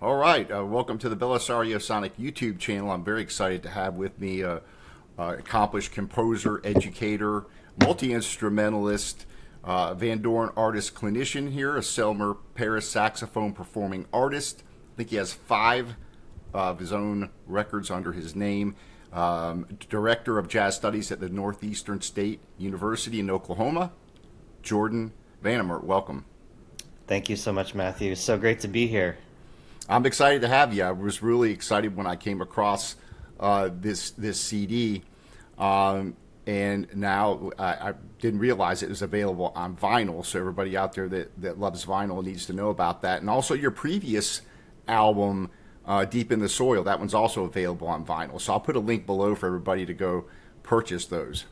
All right, welcome to the BellisarioSonic YouTube channel. I'm very excited to have with me accomplished composer, educator, multi-instrumentalist, Van Doren artist clinician here, a Selmer Paris saxophone performing artist. I think he has five of his own records under his name. Director of Jazz Studies at the Northeastern State University in Oklahoma, Jordan VanHemert. Welcome. Thank you so much, Matthew. It's so great to be here. I'm excited to have you. I was really excited when I came across this CD, and now I didn't realize it was available on vinyl. So everybody out there that loves vinyl needs to know about that. And also your previous album, Deep in the Soil, that one's also available on vinyl. So I'll put a link below for everybody to go purchase those.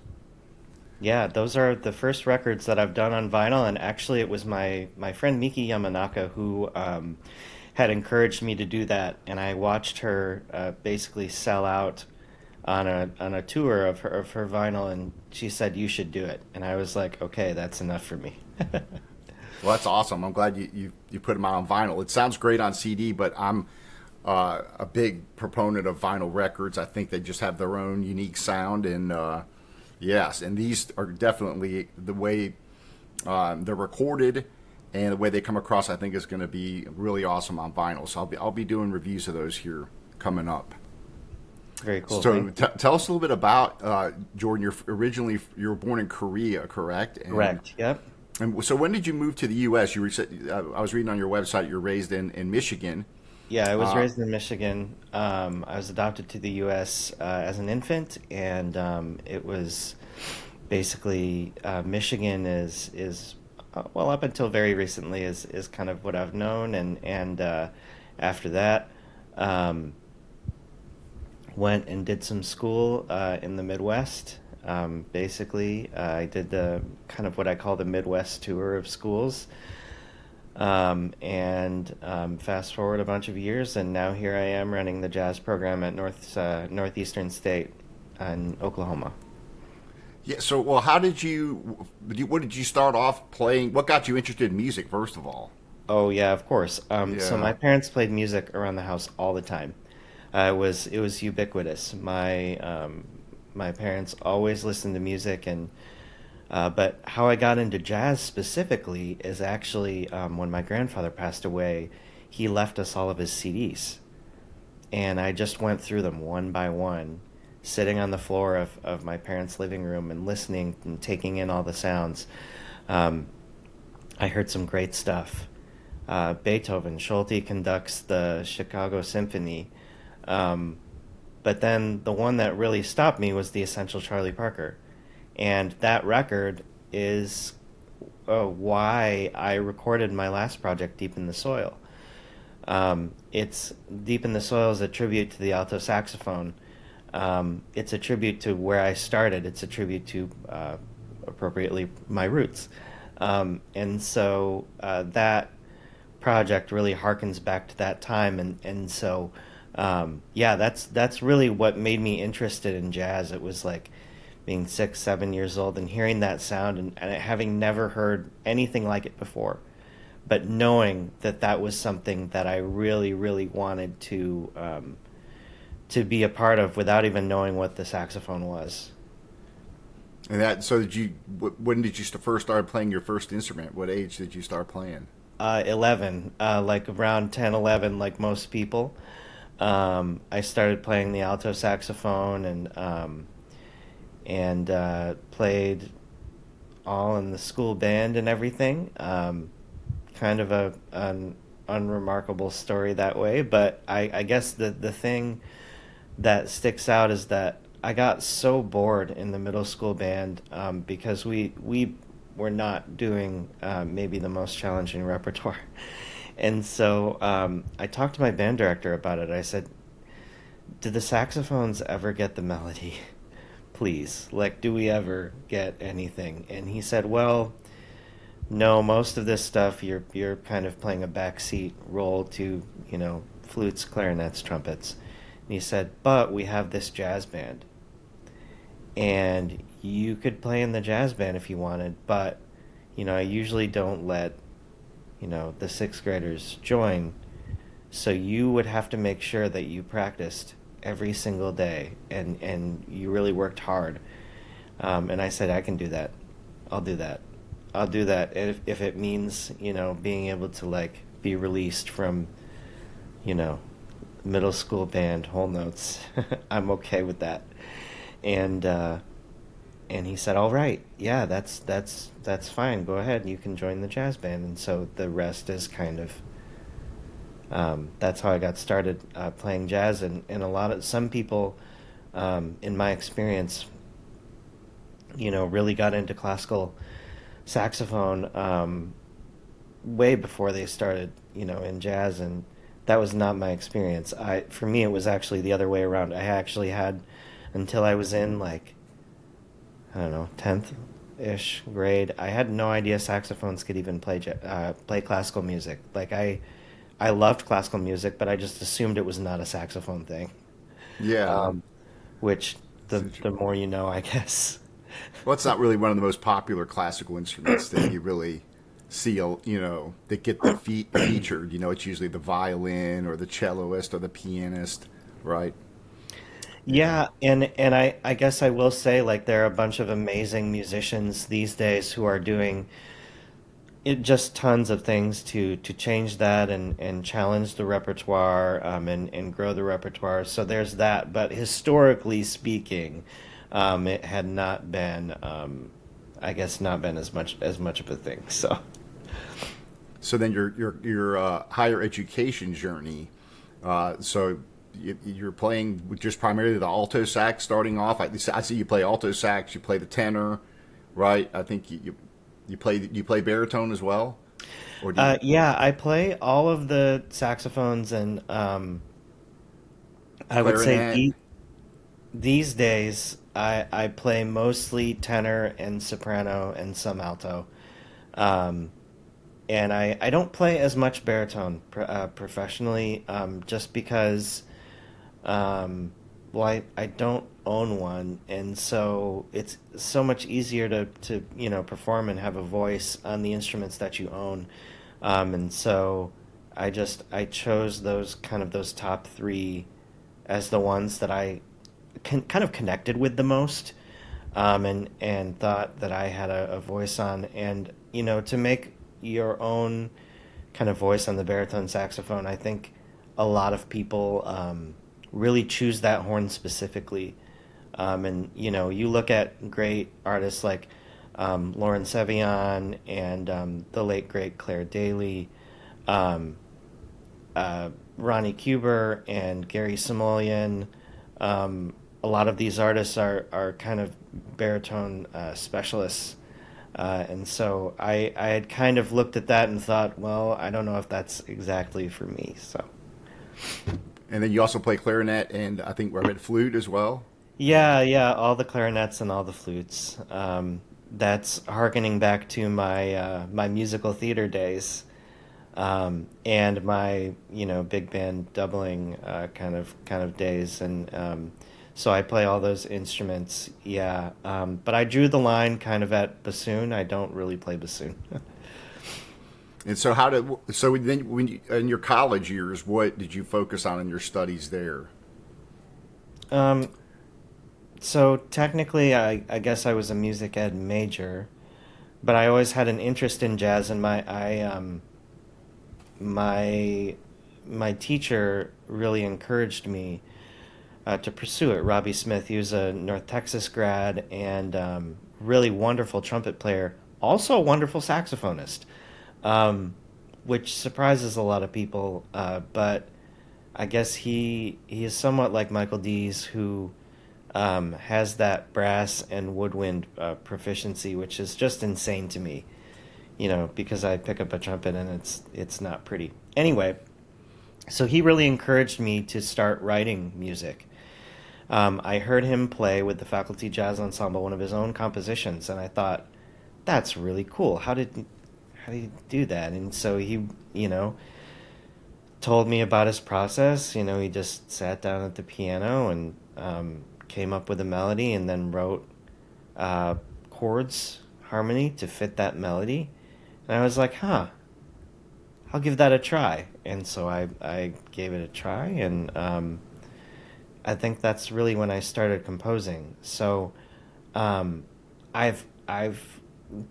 Yeah, those are the first records that I've done on vinyl, and actually, it was my friend Miki Yamanaka who had encouraged me to do that, and I watched her basically sell out on a tour of her vinyl, and she said you should do it, and I was like, okay, that's enough for me. Well, that's awesome. I'm glad you put them out on vinyl. It sounds great on CD, but I'm a big proponent of vinyl records. I think they just have their own unique sound, and yes, and these are definitely the way they're recorded and the way they come across. I think is going to be really awesome on vinyl. So I'll be doing reviews of those here coming up. Very cool. So tell us a little bit about Jordan. You were born in Korea, correct? Correct. Yep. And so when did you move to the U.S.? I was reading on your website you're raised in Michigan. Yeah, I was raised in Michigan. I was adopted to the U.S. As an infant, and it was basically Michigan is well, up until very recently is kind of what I've known, and after that, went and did some school in the Midwest. Basically, I did the kind of what I call the Midwest tour of schools. And fast forward a bunch of years, and now here I am running the jazz program at Northeastern State in Oklahoma. Yeah. So, well, what did you start off playing? What got you interested in music, first of all? Oh yeah, of course. So Yeah. my parents played music around the house all the time. It was ubiquitous. My parents always listened to music, and but how I got into jazz specifically is actually when my grandfather passed away, he left us all of his CDs. And I just went through them one by one, sitting on the floor of my parents' living room and listening and taking in all the sounds. Um, I heard some great stuff. Beethoven, Schulte conducts the Chicago Symphony. Um, but then the one that really stopped me was the Essential Charlie Parker. And that record is why I recorded my last project, Deep in the Soil. It's Deep in the Soil is a tribute to the alto saxophone. It's a tribute to where I started. It's a tribute to, appropriately, my roots. And so that project really harkens back to that time. And so, yeah, that's really what made me interested in jazz. It was like being 6, 7 years old and hearing that sound and having never heard anything like it before, but knowing that that was something that I really, really wanted to be a part of without even knowing what the saxophone was. And that. So when did you first start playing your first instrument? What age did you start playing? 11, like around 10, 11, like most people. I started playing the alto saxophone and played all in the school band and everything. Kind of an unremarkable story that way, but I guess the thing that sticks out is that I got so bored in the middle school band because we were not doing maybe the most challenging repertoire. And so I talked to my band director about it. I said, "Do the saxophones ever get the melody? Please, like, do we ever get anything?" And he said, "Well, no, most of this stuff you're kind of playing a backseat role to, flutes, clarinets, trumpets." And he said, "But we have this jazz band, and you could play in the jazz band if you wanted, but I usually don't let the sixth graders join. So you would have to make sure that you practiced every single day and you really worked hard. And I said, I can do that. I'll do that. I'll do that if it means, being able to like be released from, you know, middle school band whole notes. I'm okay with that. And and he said, "All right, yeah, that's fine. Go ahead, you can join the jazz band." And so the rest is kind of that's how I got started playing jazz. And a lot of some people, in my experience, really got into classical saxophone way before they started, in jazz, and that was not my experience. For me, it was actually the other way around. I actually had until I was in like I don't know 10th ish grade. I had no idea saxophones could even play classical music. Like I loved classical music, but I just assumed it was not a saxophone thing. Yeah. Um, which the more you know, I guess. Well, it's not really one of the most popular classical instruments that you really see, that get the featured. It's usually the violin or the celloist or the pianist, right? Yeah. Yeah, and I guess I will say like there are a bunch of amazing musicians these days who are doing just tons of things to change that and challenge the repertoire and grow the repertoire. So there's that. But historically speaking, it had not been I guess not been as much of a thing. So So then your higher education journey. So you're playing with just primarily the alto sax starting off. I see you play alto sax. You play the tenor, right? I think you play baritone as well, or do you yeah, I play all of the saxophones and I would say clarinet? these days I play mostly tenor and soprano and some alto. Um, and I don't play as much baritone professionally, just because well I don't own one, and so it's so much easier to perform and have a voice on the instruments that you own. And so I chose those top three as the ones that I kind of connected with the most, and thought that I had a voice on. And to make your own kind of voice on the baritone saxophone, I think a lot of people really choose that horn specifically. And you look at great artists like Lauren Sevian and the late great Claire Daly, um, Ronnie Cuber and Gary Simoleon. A lot of these artists are kind of baritone specialists. And so I had kind of looked at that and thought, well, I don't know if that's exactly for me. So, And then you also play clarinet and I think I read flute as well. yeah, yeah, all the clarinets and all the flutes. That's harkening back to my musical theater days, and my big band doubling kind of days, and so I play all those instruments. Yeah, but I drew the line kind of at bassoon. I don't really play bassoon. And so so then in your college years, what did you focus on in your studies there? um, so technically, I guess I was a music ed major, but I always had an interest in jazz, and my my teacher really encouraged me to pursue it. Robbie Smith, he was a North Texas grad and really wonderful trumpet player, also a wonderful saxophonist, um, which surprises a lot of people. But I guess he is somewhat like Michael Dees, who has that brass and woodwind proficiency, which is just insane to me. Because I pick up a trumpet and it's not pretty. Anyway, so he really encouraged me to start writing music. I heard him play with the Faculty Jazz Ensemble one of his own compositions, and I thought, that's really cool. How did he do that? And so he, told me about his process. He just sat down at the piano and came up with a melody, and then wrote uh, chords, harmony to fit that melody. And I was like, huh, I'll give that a try. And so I gave it a try, and I think that's really when I started composing. So um, I've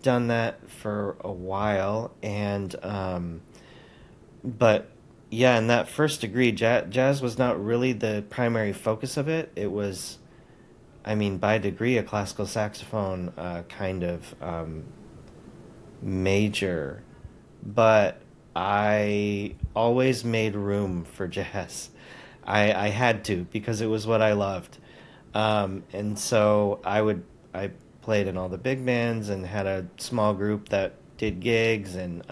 done that for a while, and but yeah, in that first degree, jazz was not really the primary focus of it. It was, I mean, by degree, a classical saxophone kind of major, but I always made room for jazz. I had to because it was what I loved. And so I played in all the big bands and had a small group that did gigs and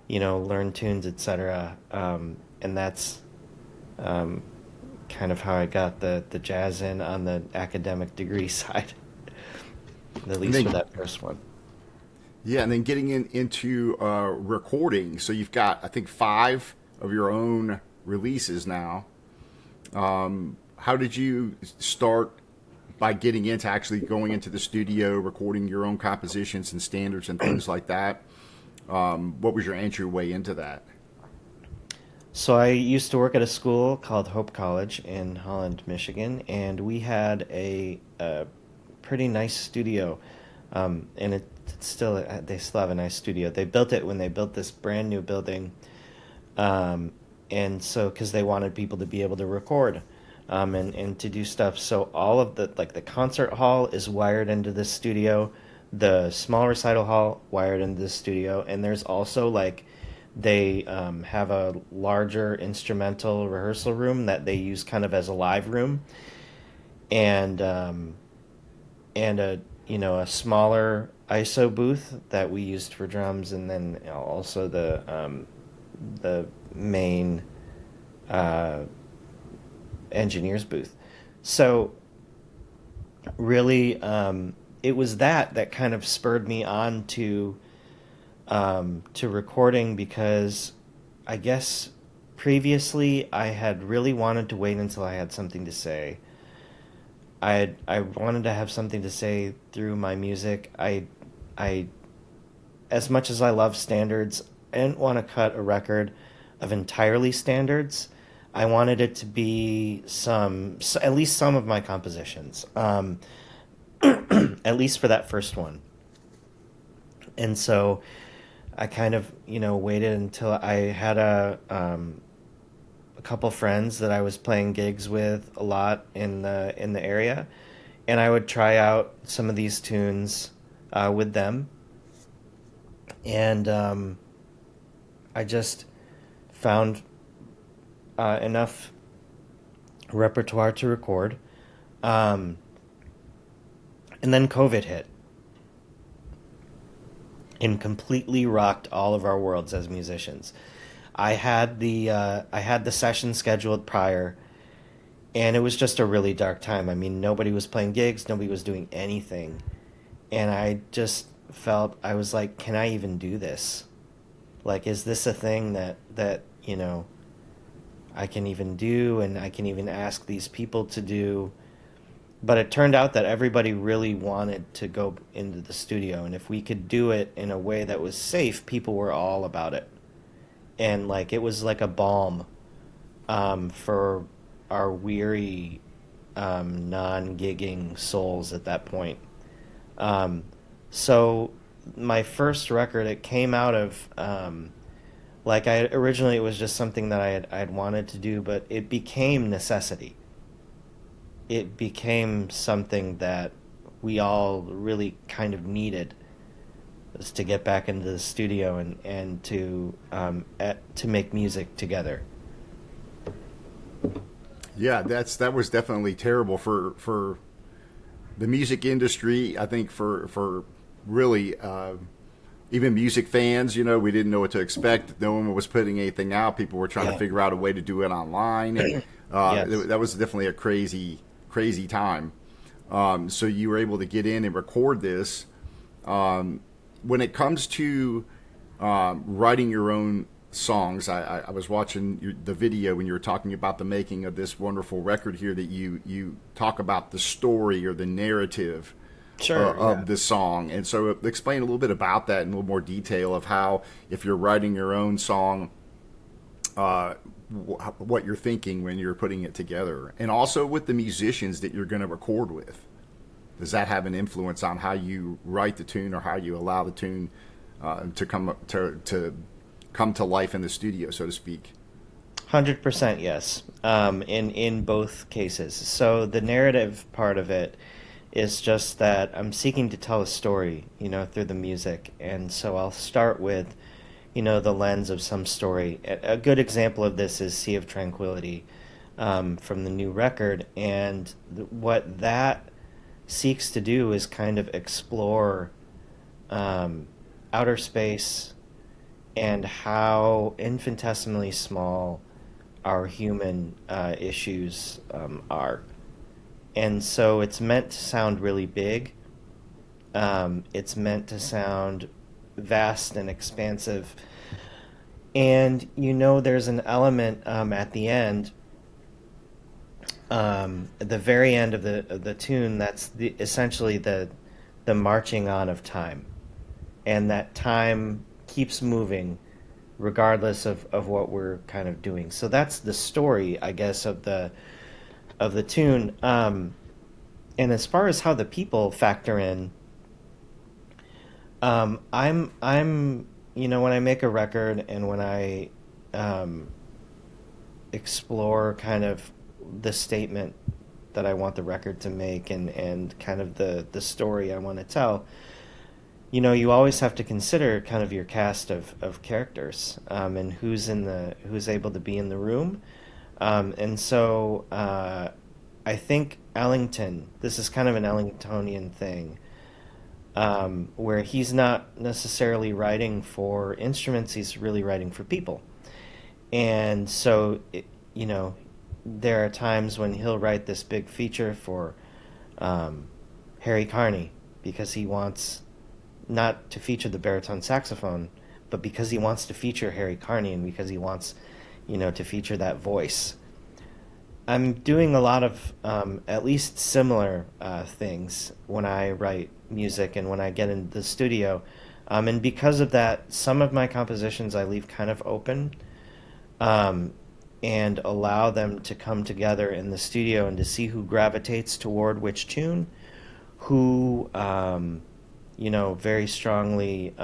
learned tunes, etc. And that's um, kind of how I got the jazz in on the academic degree side, at And least for then, that first one. yeah, and then getting into recording. So you've got, I think, 5 of your own releases now. How did you start by getting into actually going into the studio, recording your own compositions and standards and things like that? What was your entryway into that? So I used to work at a school called Hope College in Holland, Michigan, and we had a pretty nice studio. And it's still they still have a nice studio. They built it when they built this brand new building, um, and so because they wanted people to be able to record, and to do stuff. So all of the concert hall is wired into this studio, the small recital hall wired into this studio, and there's also like they have a larger instrumental rehearsal room that they use kind of as a live room, and a smaller ISO booth that we used for drums, and then also the main uh, engineer's booth. So really, it was that kind of spurred me on to recording, because I guess previously I had really wanted to wait until I had something to say. I wanted to have something to say through my music. I As much as I love standards, I didn't want to cut a record of entirely standards. I wanted it to be at least some of my compositions, at least for that first one. And so I kind of, waited until I had a couple friends that I was playing gigs with a lot in the area, and I would try out some of these tunes with them, and I just found enough repertoire to record, um, and then COVID hit and completely rocked all of our worlds as musicians. I had the session scheduled prior, and it was just a really dark time. I mean, nobody was playing gigs, nobody was doing anything, and I just felt, I was like, can I even do this? Like, is this a thing that I can even do, and I can even ask these people to do? But it turned out that everybody really wanted to go into the studio, and if we could do it in a way that was safe, people were all about it. And like it was like a balm for our weary non-gigging souls at that point. Um, so my first record, it came out of like I originally, it was just something that I had wanted to do, but it became necessity. It became something that we all really kind of needed, was to get back into the studio and to make music together. Yeah, that was definitely terrible for the music industry. I think for really even music fans, we didn't know what to expect. No one was putting anything out. People were trying to Yeah. figure out a way to do it online. Yes. That was definitely a crazy time. So you were able to get in and record this. When it comes to writing your own songs, I was watching the video when you were talking about the making of this wonderful record here, that you talk about the story or the narrative. Sure, yeah. of the song. And so explain a little bit about that in a little more detail of how, if you're writing your own song, what you're thinking when you're putting it together, and also with the musicians that you're going to record with. Does that have an influence on how you write the tune or how you allow the tune to come to life in the studio, so to speak? 100% yes. In both cases. So the narrative part of it is just that I'm seeking to tell a story, through the music, and so I'll start with, the lens of some story. A good example of this is Sea of Tranquility, from the new record, and what that seeks to do is kind of explore outer space and how infinitesimally small our human issues are. And so it's meant to sound really big. It's meant to sound vast and expansive. And there's an element at the end, the very end of the tune, that's essentially the marching on of time, and that time keeps moving regardless of what we're kind of doing. So that's the story, I guess, of the tune. And as far as how the people factor in, I'm when I make a record and when I explore kind of the statement that I want the record to make, and kind of the story I want to tell, you always have to consider kind of your cast of characters, and who's able to be in the room. And so I think Ellington, this is kind of an Ellingtonian thing, where he's not necessarily writing for instruments, he's really writing for people. And so, there are times when he'll write this big feature for Harry Carney, because he wants not to feature the baritone saxophone, but because he wants to feature Harry Carney, and because he wants, to feature that voice. I'm doing a lot of at least similar things when I write music and when I get into the studio. And because of that, some of my compositions I leave kind of open, and allow them to come together in the studio and to see who gravitates toward which tune, who, very strongly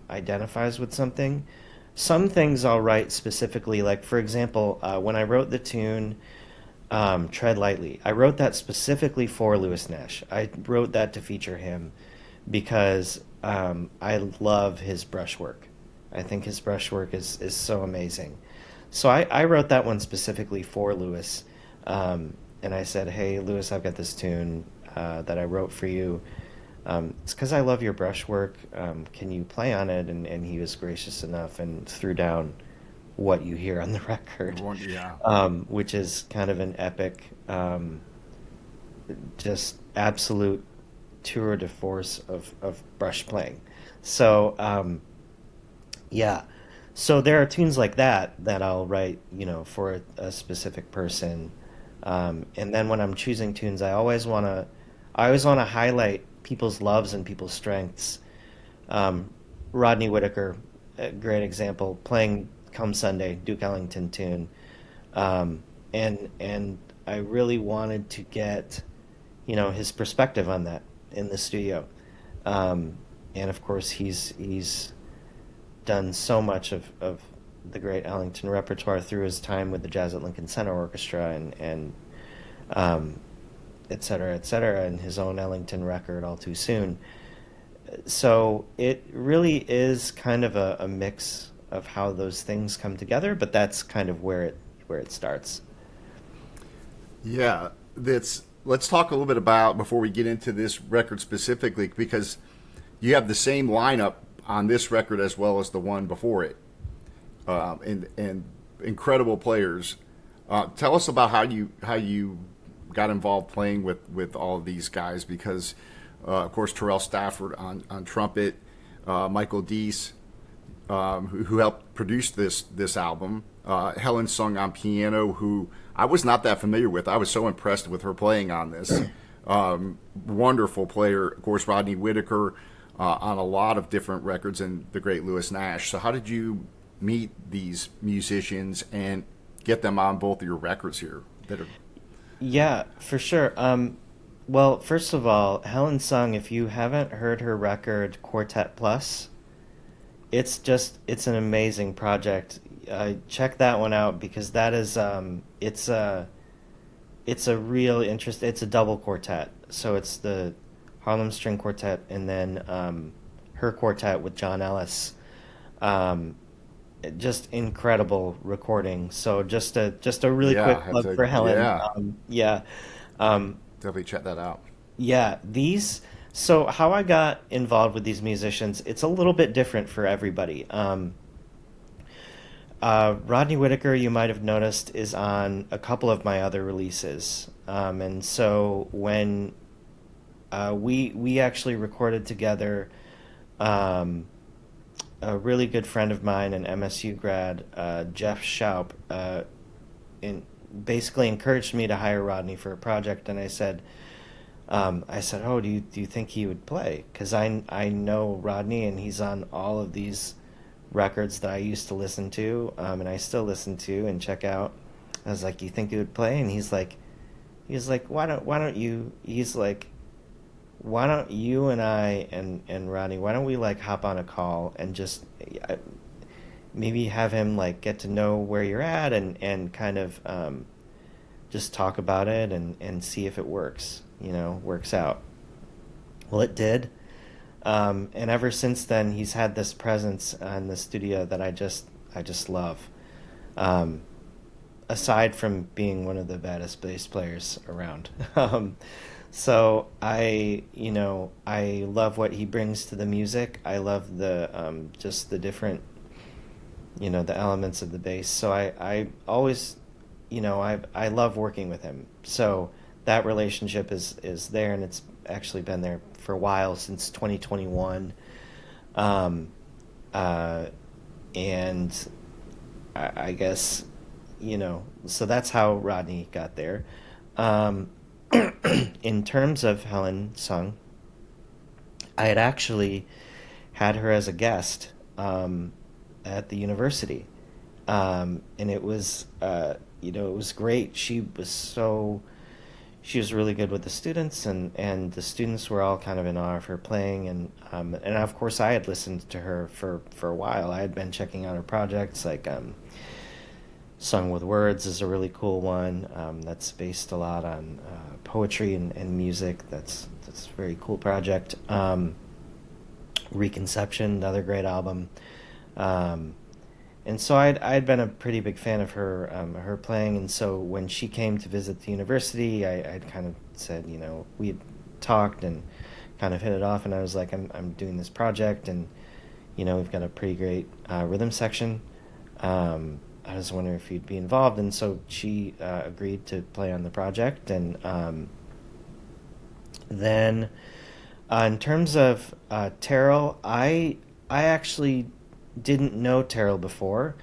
identifies with something. Some things I'll write specifically, like, for example, when I wrote the tune Tread Lightly, I wrote that specifically for Lewis Nash. I wrote that to feature him because I love his brushwork. I think his brushwork is so amazing. So I wrote that one specifically for Lewis, and I said, "Hey, Lewis, I've got this tune that I wrote for you. It's because I love your brushwork. Can you play on it?" And he was gracious enough and threw down what you hear on the record, Yeah. which is kind of an epic, just absolute tour de force of brush playing. So, yeah. So there are tunes like that I'll write, for a specific person. And then when I'm choosing tunes, I always want to highlight people's loves and people's strengths. Rodney Whittaker, a great example, playing Come Sunday, Duke Ellington tune. And I really wanted to get, his perspective on that in the studio. And of course, he's done so much of the great Ellington repertoire through his time with the Jazz at Lincoln Center Orchestra, and et cetera, and his own Ellington record, All Too Soon. So it really is kind of a mix of how those things come together, but that's kind of where it starts. Yeah, let's talk a little bit about, before we get into this record specifically, because you have the same lineup on this record as well as the one before it, and incredible players. Tell us about how you got involved playing with all of these guys, because of course Terrell Stafford on trumpet, Michael Deese, who helped produce this album, Helen Sung on piano, who I was not that familiar with. I was so impressed with her playing on this. Wonderful player, of course, Rodney Whitaker on a lot of different records, and the great Lewis Nash. So, how did you meet these musicians and get them on both of your records here? That are Yeah, for sure. Well, first of all, Helen Sung, if you haven't heard her record Quartet Plus, it's an amazing project. Check that one out because that is it's a real interest. It's a double quartet, so it's the Harlem String Quartet and then her quartet with John Ellis. Um, just incredible recording. So just a really yeah, quick I have plug to for Helen. yeah, Yeah. Um, definitely check that out. yeah, these. So how I got involved with these musicians, it's a little bit different for everybody. Rodney Whitaker, you might have noticed, is on a couple of my other releases, and so when we actually recorded together, um, a really good friend of mine, an MSU grad, Jeff Schaup, basically encouraged me to hire Rodney for a project, and I said, "Oh, do you think he would play? Because I know Rodney, and he's on all of these records that I used to listen to, and I still listen to and check out." I was like, "You think he would play?" And he's like, why don't you? He's like, why don't you and I and Rodney, why don't we like hop on a call and just uh, maybe have him like get to know where you're at and kind of just talk about it and see if it works, works out. Well, it did. And ever since then, he's had this presence in the studio that I just love. Um, Aside from being one of the baddest bass players around, so I love what he brings to the music. I love the just the different the elements of the bass. So I always I love working with him. So that relationship is there, and it's actually been there for a while, since 2021. Um, uh, and I guess so that's how Rodney got there. Um, in terms of Helen Sung, I had actually had her as a guest at the university, and it was great. She was really good with the students, and the students were all kind of in awe of her playing, and of course I had listened to her for a while. I had been checking out her projects, like Sung with Words is a really cool one, that's based a lot on poetry and music. That's a very cool project. Reconception, another great album. Um, and so I'd been a pretty big fan of her playing, and so when she came to visit the university, I'd kind of said, we had talked and kind of hit it off, and I was like, I'm doing this project, and we've got a pretty great rhythm section. I was wondering if you'd be involved, and so she agreed to play on the project, and then in terms of Terrell, I actually didn't know Terrell before,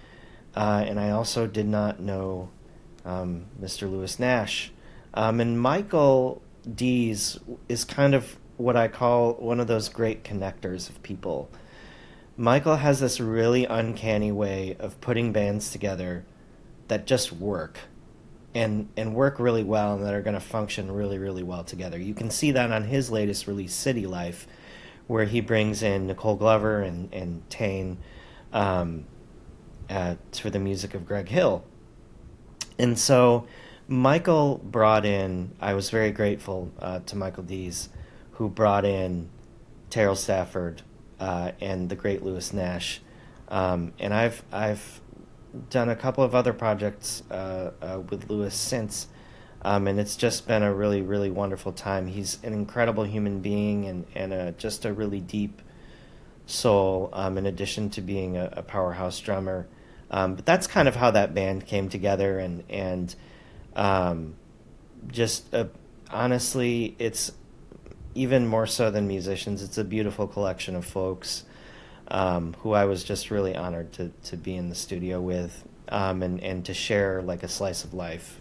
and I also did not know Mr. Lewis Nash. And Michael Dees is kind of what I call one of those great connectors of people. Michael has this really uncanny way of putting bands together that just work and work really well, and that are going to function really, really well together. You can see that on his latest release, City Life, where he brings in Nicole Glover and Tane um, for the music of Greg Hill. And so Michael brought in, I was very grateful to Michael Dees, who brought in Terrell Stafford and the great Lewis Nash. And I've done a couple of other projects with Lewis since, and it's just been a really, really wonderful time. He's an incredible human being, and just a really deep soul, in addition to being a powerhouse drummer. But that's kind of how that band came together, and um, just honestly, it's even more so than musicians. It's a beautiful collection of folks who I was just really honored to be in the studio with, and to share like a slice of life.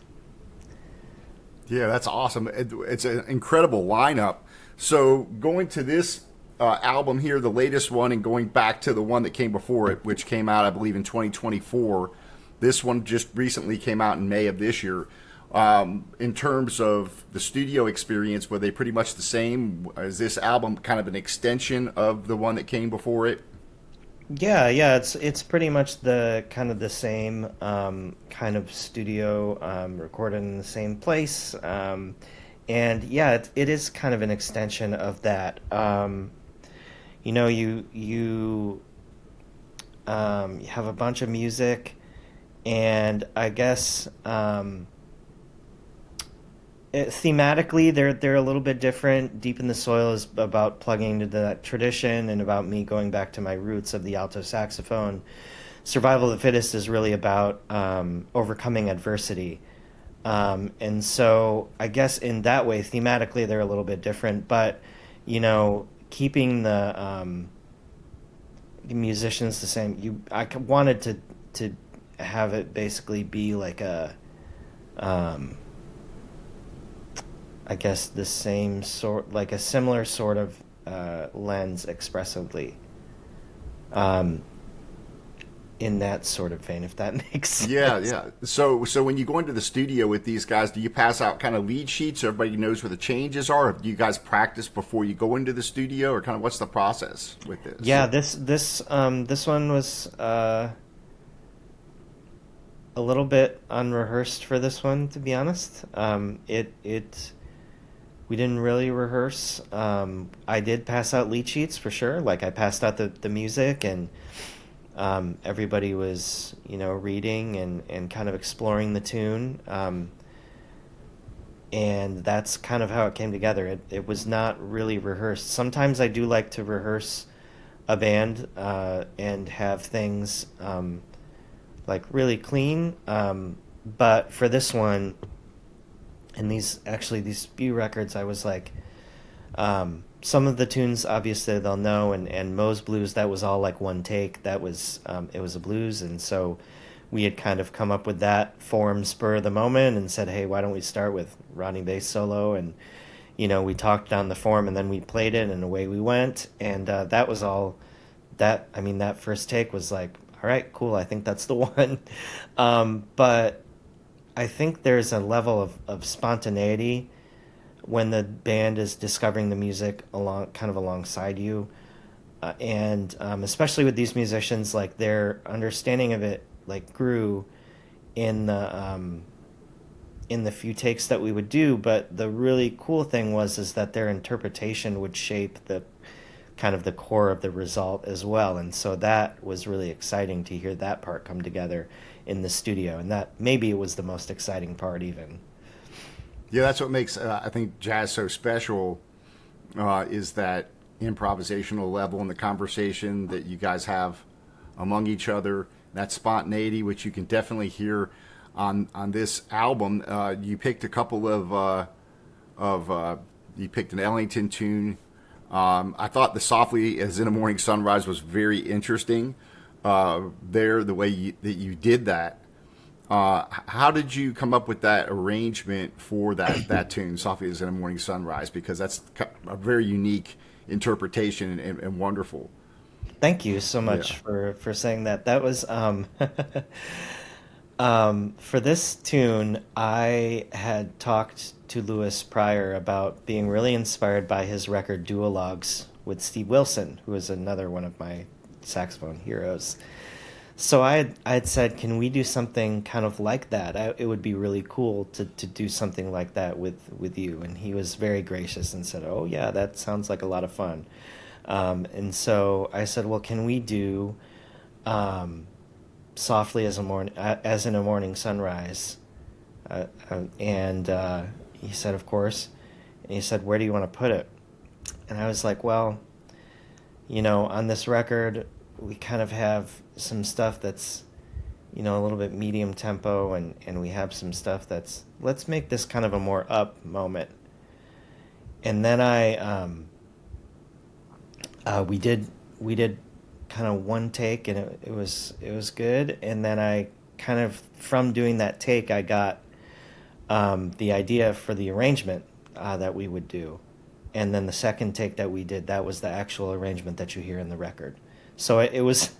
Yeah, that's awesome. It's an incredible lineup. So going to this album here, the latest one, and going back to the one that came before it, which came out, I believe, in 2024. This one just recently came out in May of this year. In terms of the studio experience, were they pretty much the same? Is this album kind of an extension of the one that came before it? Yeah, yeah, it's pretty much the kind of the same kind of studio, recorded in the same place, and yeah, it is kind of an extension of that. You have a bunch of music, and I guess thematically they're a little bit different. Deep in the Soil is about plugging into that tradition and about me going back to my roots of the alto saxophone. Survival of the Fittest is really about overcoming adversity. And so I guess in that way, thematically, they're a little bit different, but, keeping the musicians the same. Wanted to have it basically be like um, I guess the same sort, like a similar sort of lens expressively. Um, in that sort of vein, if that makes Yeah, sense. yeah. So when you go into the studio with these guys, do you pass out kind of lead sheets so everybody knows where the changes are? Or do you guys practice before you go into the studio, or kind of what's the process with this? Yeah, this one was a little bit unrehearsed for this one, to be honest. It we didn't really rehearse. I did pass out lead sheets for sure. Like I passed out the music, and everybody was reading and kind of exploring the tune. And that's kind of how it came together. It was not really rehearsed. Sometimes I do like to rehearse a band and have things like really clean. But for this one, and these few records, I was like, some of the tunes obviously they'll know, and Moe's Blues, that was all like one take. That was it was a blues, and so we had kind of come up with that form spur of the moment and said, hey, why don't we start with Ronnie bass solo? And we talked down the form, and then we played it, and away we went. And that was all. That I mean, that first take was like, all right, cool. I think that's the one. But I think there's a level of spontaneity when the band is discovering the music alongside you, and especially with these musicians, like their understanding of it like grew in the few takes that we would do. But the really cool thing is that their interpretation would shape the kind of the core of the result as well. And so that was really exciting to hear that part come together in the studio, and that maybe it was the most exciting part even. Yeah, that's what makes I think jazz so special, is that improvisational level and the conversation that you guys have among each other. That spontaneity, which you can definitely hear on this album. You picked a couple of you picked an Ellington tune. I thought the Softly as in a Morning Sunrise was very interesting. The way that you did that. How did you come up with that arrangement for that tune, Softly as in a Morning Sunrise? Because that's a very unique interpretation and wonderful. Thank you so Yeah. much for saying that. That was for this tune, I had talked to Lewis prior about being really inspired by his record Duologues with Steve Wilson, who is another one of my saxophone heroes. So I had said, can we do something kind of like that? It would be really cool to do something like that with you. And he was very gracious and said, oh yeah, that sounds like a lot of fun. And so I said, well, can we do Softly as in a Morning Sunrise? And he said, of course. And he said, where do you want to put it? And I was like, well, on this record, we kind of have some stuff that's, a little bit medium tempo, and we have some stuff that's, let's make this kind of a more up moment. And then we did kind of one take, and it was good. And then I kind of, from doing that take, I got the idea for the arrangement that we would do. And then the second take that we did, that was the actual arrangement that you hear in the record. So it was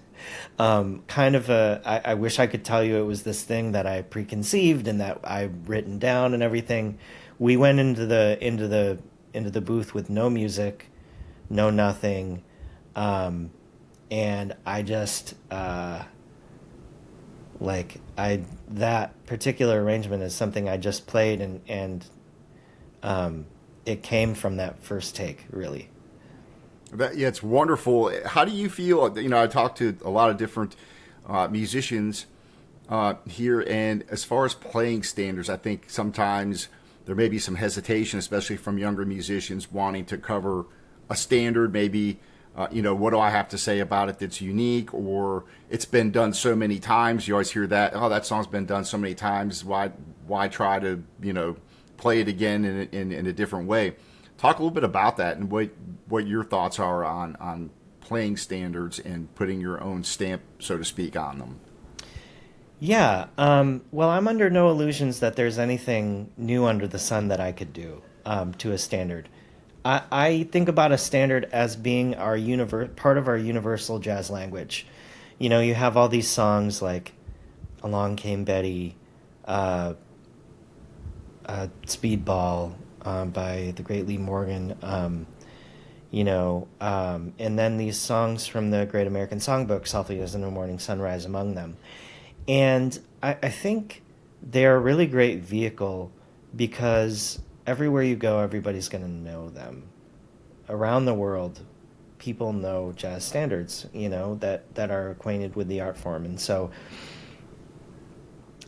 kind of I wish I could tell you it was this thing that I preconceived and that I've written down and everything. We went into the booth with no music, no nothing, and I just that particular arrangement is something I just played, and it came from that first take, really. Yeah, it's wonderful. How do you feel? You know, I talked to a lot of different musicians here, and as far as playing standards, I think sometimes there may be some hesitation, especially from younger musicians wanting to cover a standard. Maybe, what do I have to say about it that's unique, or it's been done so many times. You always hear that. Oh, that song's been done so many times. Why try to play it again in a different way? Talk a little bit about that and what your thoughts are on playing standards and putting your own stamp, so to speak, on them. Yeah, well, I'm under no illusions that there's anything new under the sun that I could do to a standard. I think about a standard as being part of our universal jazz language. You have all these songs like "Along Came Betty," "Speedball" by the great Lee Morgan, and then these songs from the Great American Songbook, "Softly as in the Morning Sunrise" among them. And I think they're a really great vehicle because everywhere you go, everybody's going to know them. Around the world, people know jazz standards, that are acquainted with the art form. And so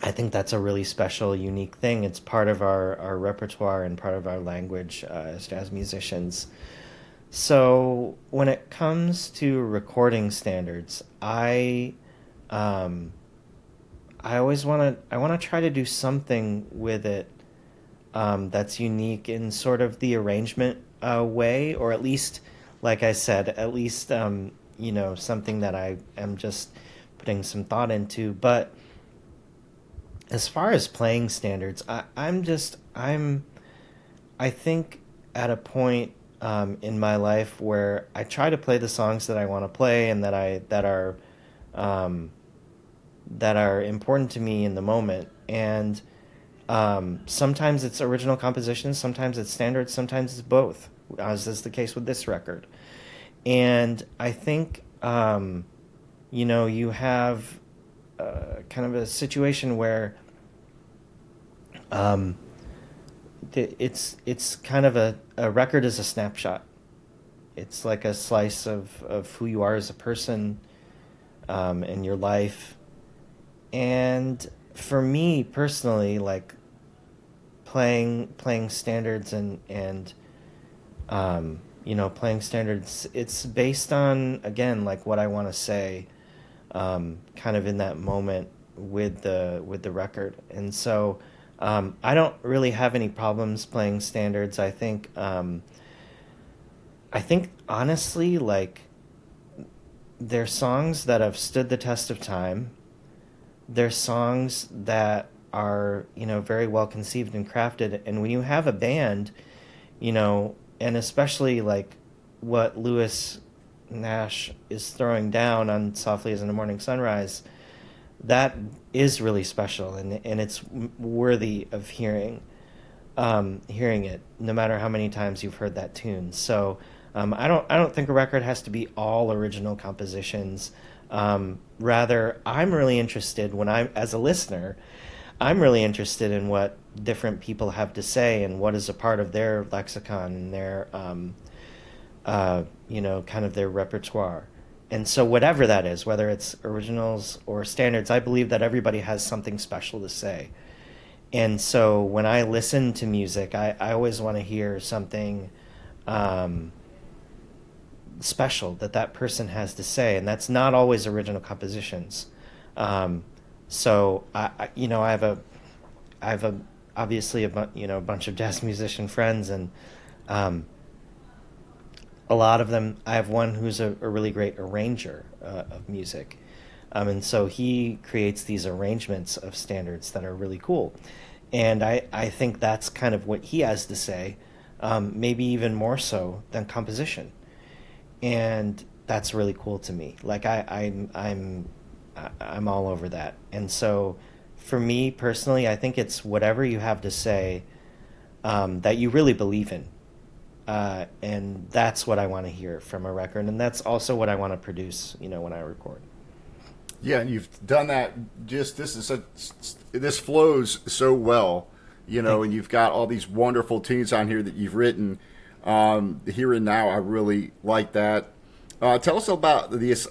I think that's a really special, unique thing. It's part of our repertoire and part of our language as jazz musicians. So when it comes to recording standards, I always want to try to do something with it that's unique in sort of the arrangement way, or at least, like I said, at least something that I am just putting some thought into. But as far as playing standards, I think at a point in my life where I try to play the songs that I want to play and that are important to me in the moment. And sometimes it's original compositions, sometimes it's standards, sometimes it's both, as is the case with this record. And I think you have kind of a situation where it's kind of a record is a snapshot. It's like a slice of who you are as a person in your life. And for me personally, like playing standards and playing standards, it's based on, again, like what I want to say kind of in that moment with the record. And so I don't really have any problems playing standards. I think honestly, like, they're songs that have stood the test of time. They're songs that are, very well conceived and crafted. And when you have a band, and especially like what Lewis Nash is throwing down on "Softly as in the Morning Sunrise," that is really special, and it's worthy of hearing it, no matter how many times you've heard that tune. So I don't think a record has to be all original compositions. Rather, I'm really interested as a listener, I'm really interested in what different people have to say and what is a part of their lexicon and their, kind of their repertoire. And so whatever that is, whether it's originals or standards, I believe that everybody has something special to say. And so when I listen to music, I always want to hear something special that person has to say, and that's not always original compositions. So I have obviously a bunch of jazz musician friends, and a lot of them. I have one who's a really great arranger of music, and so he creates these arrangements of standards that are really cool. And I think that's kind of what he has to say, maybe even more so than composition. And that's really cool to me. Like I'm all over that. And so for me personally, I think it's whatever you have to say, that you really believe in. And that's what I want to hear from a record. And that's also what I want to produce, when I record. Yeah, and you've done that. Just this flows so well, Thank and you've got all these wonderful tunes on here that you've written. Here and now, I really like that. Tell us about this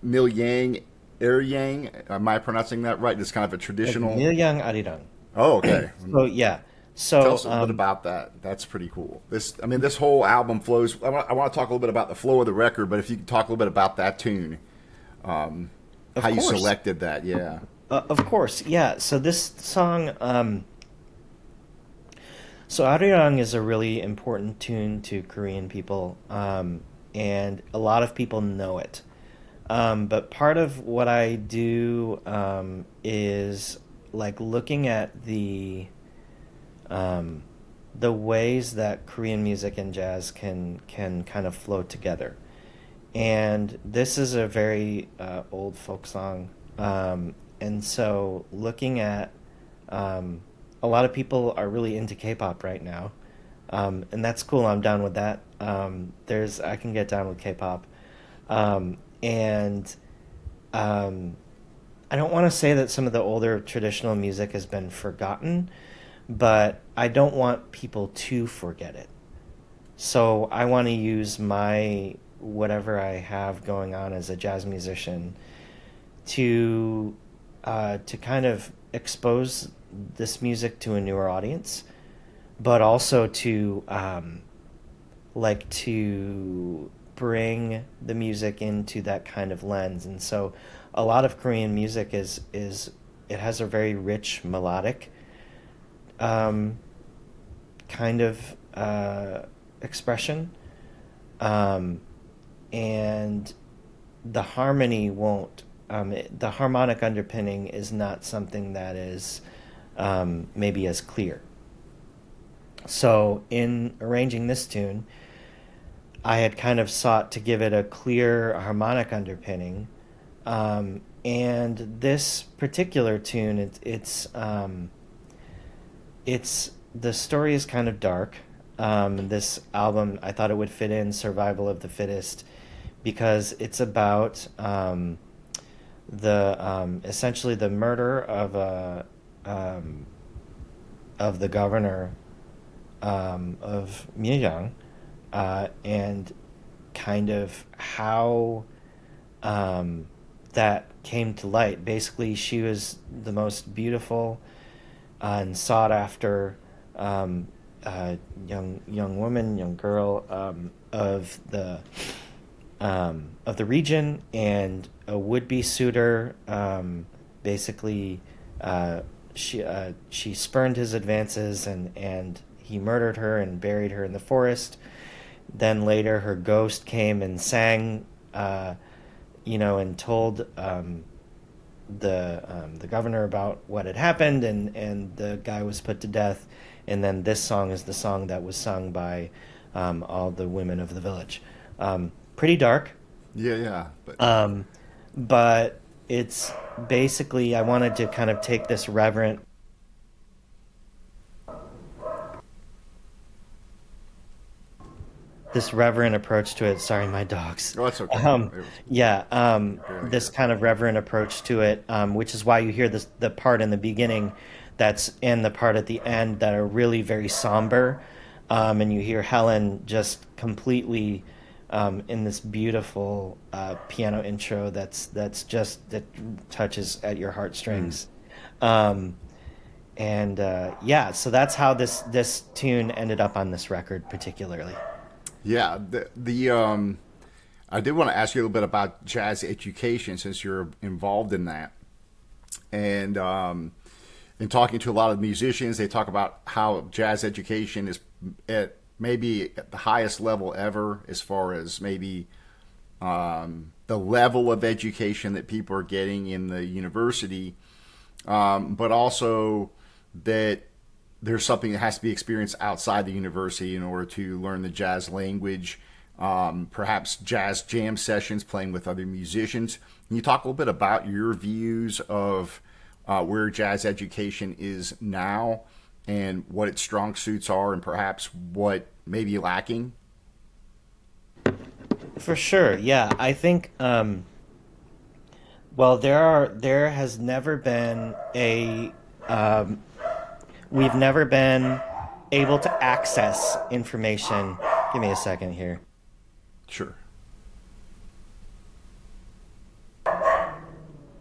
Mil Yang, Air Yang. Am I pronouncing that right? It's kind of a traditional. Milyang Arirang. Oh, okay. So yeah. Tell So us a little bit about that. That's pretty cool. This whole album flows. I want to talk a little bit about the flow of the record, but if you could talk a little bit about that tune, how of you course. selected that, yeah. Of course, yeah. So this song, so Arirang is a really important tune to Korean people, and a lot of people know it. But part of what I do, is like looking at the ways that Korean music and jazz can kind of flow together. And this is a very old folk song, and so looking at, a lot of people are really into K-pop right now, and that's cool. I'm down with that. There's I can get down with K-pop, and I don't want to say that some of the older traditional music has been forgotten, but I don't want people to forget it. So I want to use my whatever I have going on as a jazz musician to kind of expose this music to a newer audience, but also to to bring the music into that kind of lens. And so a lot of Korean music is it has a very rich melodic, um, kind of expression, um, and the harmony won't. The harmonic underpinning is not something that is, maybe as clear. So in arranging this tune, I had kind of sought to give it a clear harmonic underpinning, and this particular tune, it's the story is kind of dark. This album, I thought it would fit in Survival of the Fittest because it's about, the essentially the murder of the governor, of Myeong, and kind of how, that came to light. Basically, she was the most beautiful, and sought after, young woman, young girl, of the region, and a would-be suitor, basically, she spurned his advances, and he murdered her and buried her in the forest. Then later, her ghost came and sang, and told, the governor about what had happened, and the guy was put to death. And then this song is the song that was sung by, all the women of the village. Pretty dark, Yeah, yeah. But but it's basically I wanted to kind of take this reverent approach to it. Sorry, my dogs. oh, that's okay. Um, It was yeah, barely this here. kind of reverent approach to it, which is why you hear the part in the beginning that's and the part at the end that are really very somber, and you hear Helen just completely, in this beautiful, piano intro that touches at your Mm. heartstrings. Um, and yeah, so that's how this tune ended up on this record particularly. Yeah, I did want to ask you a little bit about jazz education since you're involved in that. And in talking to a lot of musicians, they talk about how jazz education is at maybe at the highest level ever, as far as maybe the level of education that people are getting in the university, but also that there's something that has to be experienced outside the university in order to learn the jazz language. Perhaps jazz jam sessions, playing with other musicians. Can you talk a little bit about your views of where jazz education is now and what its strong suits are, and perhaps what may be lacking? For sure, yeah. I think well, there has never been a we've never been able to access information. Give me a second here. Sure.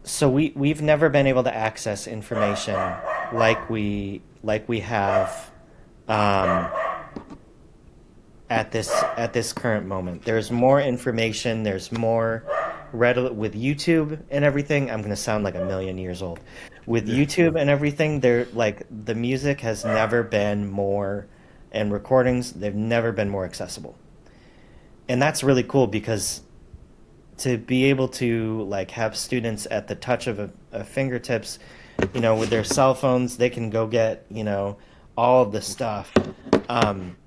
So we've never been able to access information like we have um, at this current moment. There's more information. There's more readily with YouTube and everything. I'm gonna sound like a million years old. With Yeah. YouTube and everything, there like the music has never been more, and recordings they've never been more accessible. And that's really cool because to be able to like have students at the touch of a fingertips, with their cell phones, they can go get, all of the stuff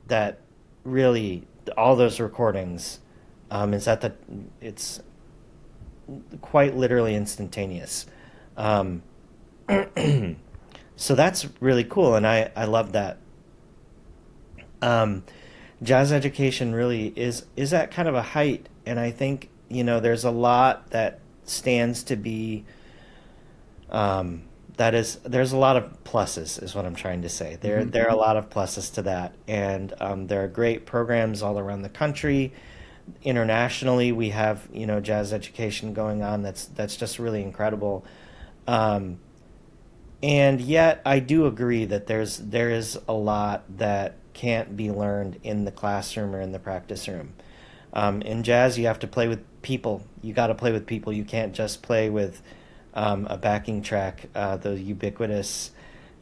that really all those recordings is at the it's quite literally instantaneous. Um, so that's really cool, and I love that. Um, Jazz education really is at kind of a height, and I think there's a lot that stands to be um, that is there's a lot of pluses is what I'm trying to say. There are a lot of pluses to that, and there are great programs all around the country. Internationally, we have jazz education going on that's just really incredible. Um, and yet, I do agree that there is a lot that can't be learned in the classroom or in the practice room. In jazz, you have to play with people. You got to play with people. You can't just play with a backing track, the ubiquitous,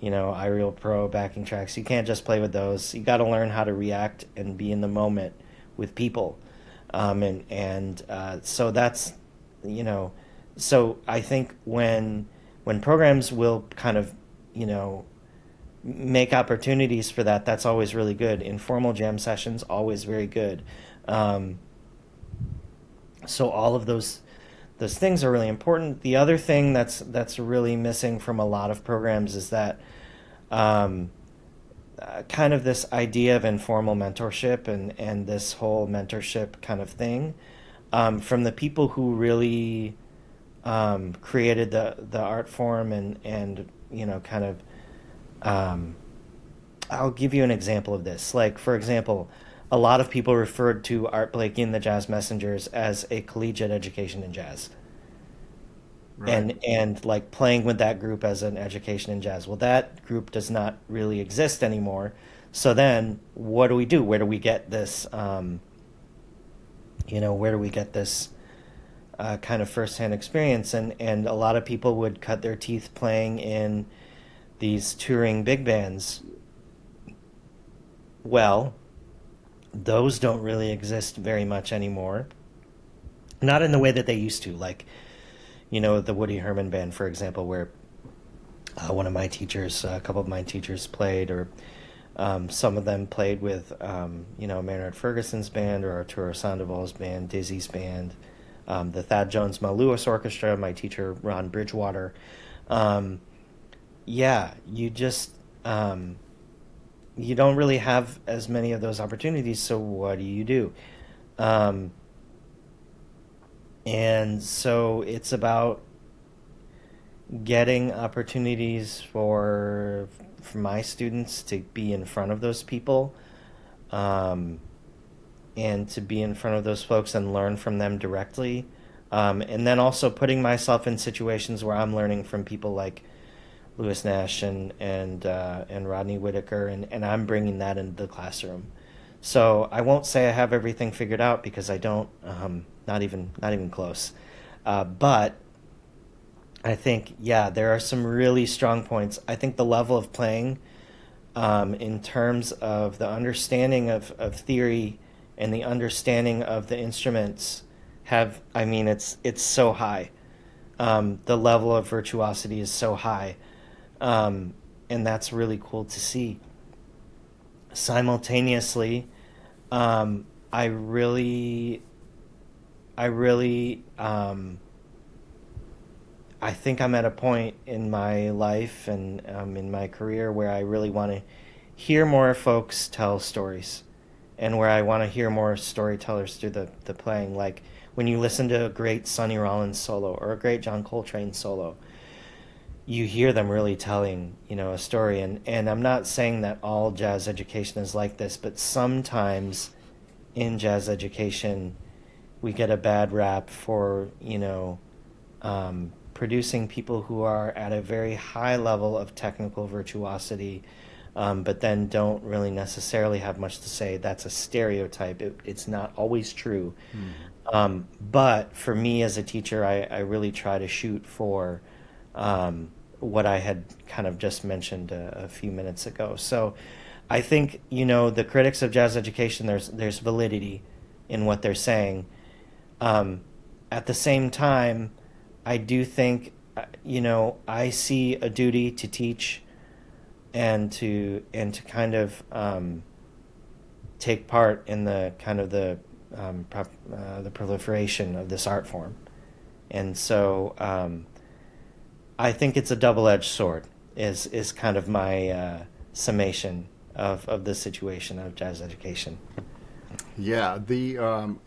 iReal Pro backing tracks. You can't just play with those. You got to learn how to react and be in the moment with people. So that's, you know, so I think when programs will kind of, you know, make opportunities for that, that's always really good. Informal jam sessions, always very good. Um, so all of those things are really important. The other thing that's really missing from a lot of programs is that um, kind of this idea of informal mentorship and this whole mentorship kind of thing from the people who really created the art form and kind of um, I'll give you an example of this. Like, for example, a lot of people referred to Art Blakey and the Jazz Messengers as a collegiate education in jazz. Right. And like playing with that group as an education in jazz. Well, that group does not really exist anymore. So then what do we do? Where do we get this, where do we get this kind of firsthand experience? And a lot of people would cut their teeth playing in these touring big bands. Well, those don't really exist very much anymore. Not in the way that they used to. Like, the Woody Herman band, for example, where one of my teachers, a couple of my teachers played, or some of them played with, Maynard Ferguson's band or Arturo Sandoval's band, Dizzy's band, the Thad Jones Maluas Orchestra, my teacher Ron Bridgewater. Um, yeah, you don't really have as many of those opportunities. So what do you do? Um, and so it's about getting opportunities for my students to be in front of those people, um, and to be in front of those folks and learn from them directly. And then also putting myself in situations where I'm learning from people like Lewis Nash and Rodney Whitaker, and I'm bringing that into the classroom. So I won't say I have everything figured out because I don't, not even close. But I think, yeah, there are some really strong points. I think the level of playing, in terms of the understanding of theory and the understanding of the instruments, I mean, it's so high. The level of virtuosity is so high. Um, and that's really cool to see. Simultaneously, um, I really, I really, I think I'm at a point in my life and in my career where I really want to hear more folks tell stories, and where I want to hear more storytellers do the playing. Like when you listen to a great Sonny Rollins solo or a great John Coltrane solo, you hear them really telling, a story. And I'm not saying that all jazz education is like this, but sometimes in jazz education we get a bad rap for, producing people who are at a very high level of technical virtuosity, but then don't really necessarily have much to say. That's a stereotype. It's not always true. But for me as a teacher, I really try to shoot for what I had kind of just mentioned a few minutes ago. So I think, the critics of jazz education, there's validity in what they're saying. Um, at the same time, I do think, I see a duty to teach and to kind of take part in the kind of the proliferation of this art form. And so I think it's a double-edged sword. Is kind of my summation of the situation of jazz education. Yeah, the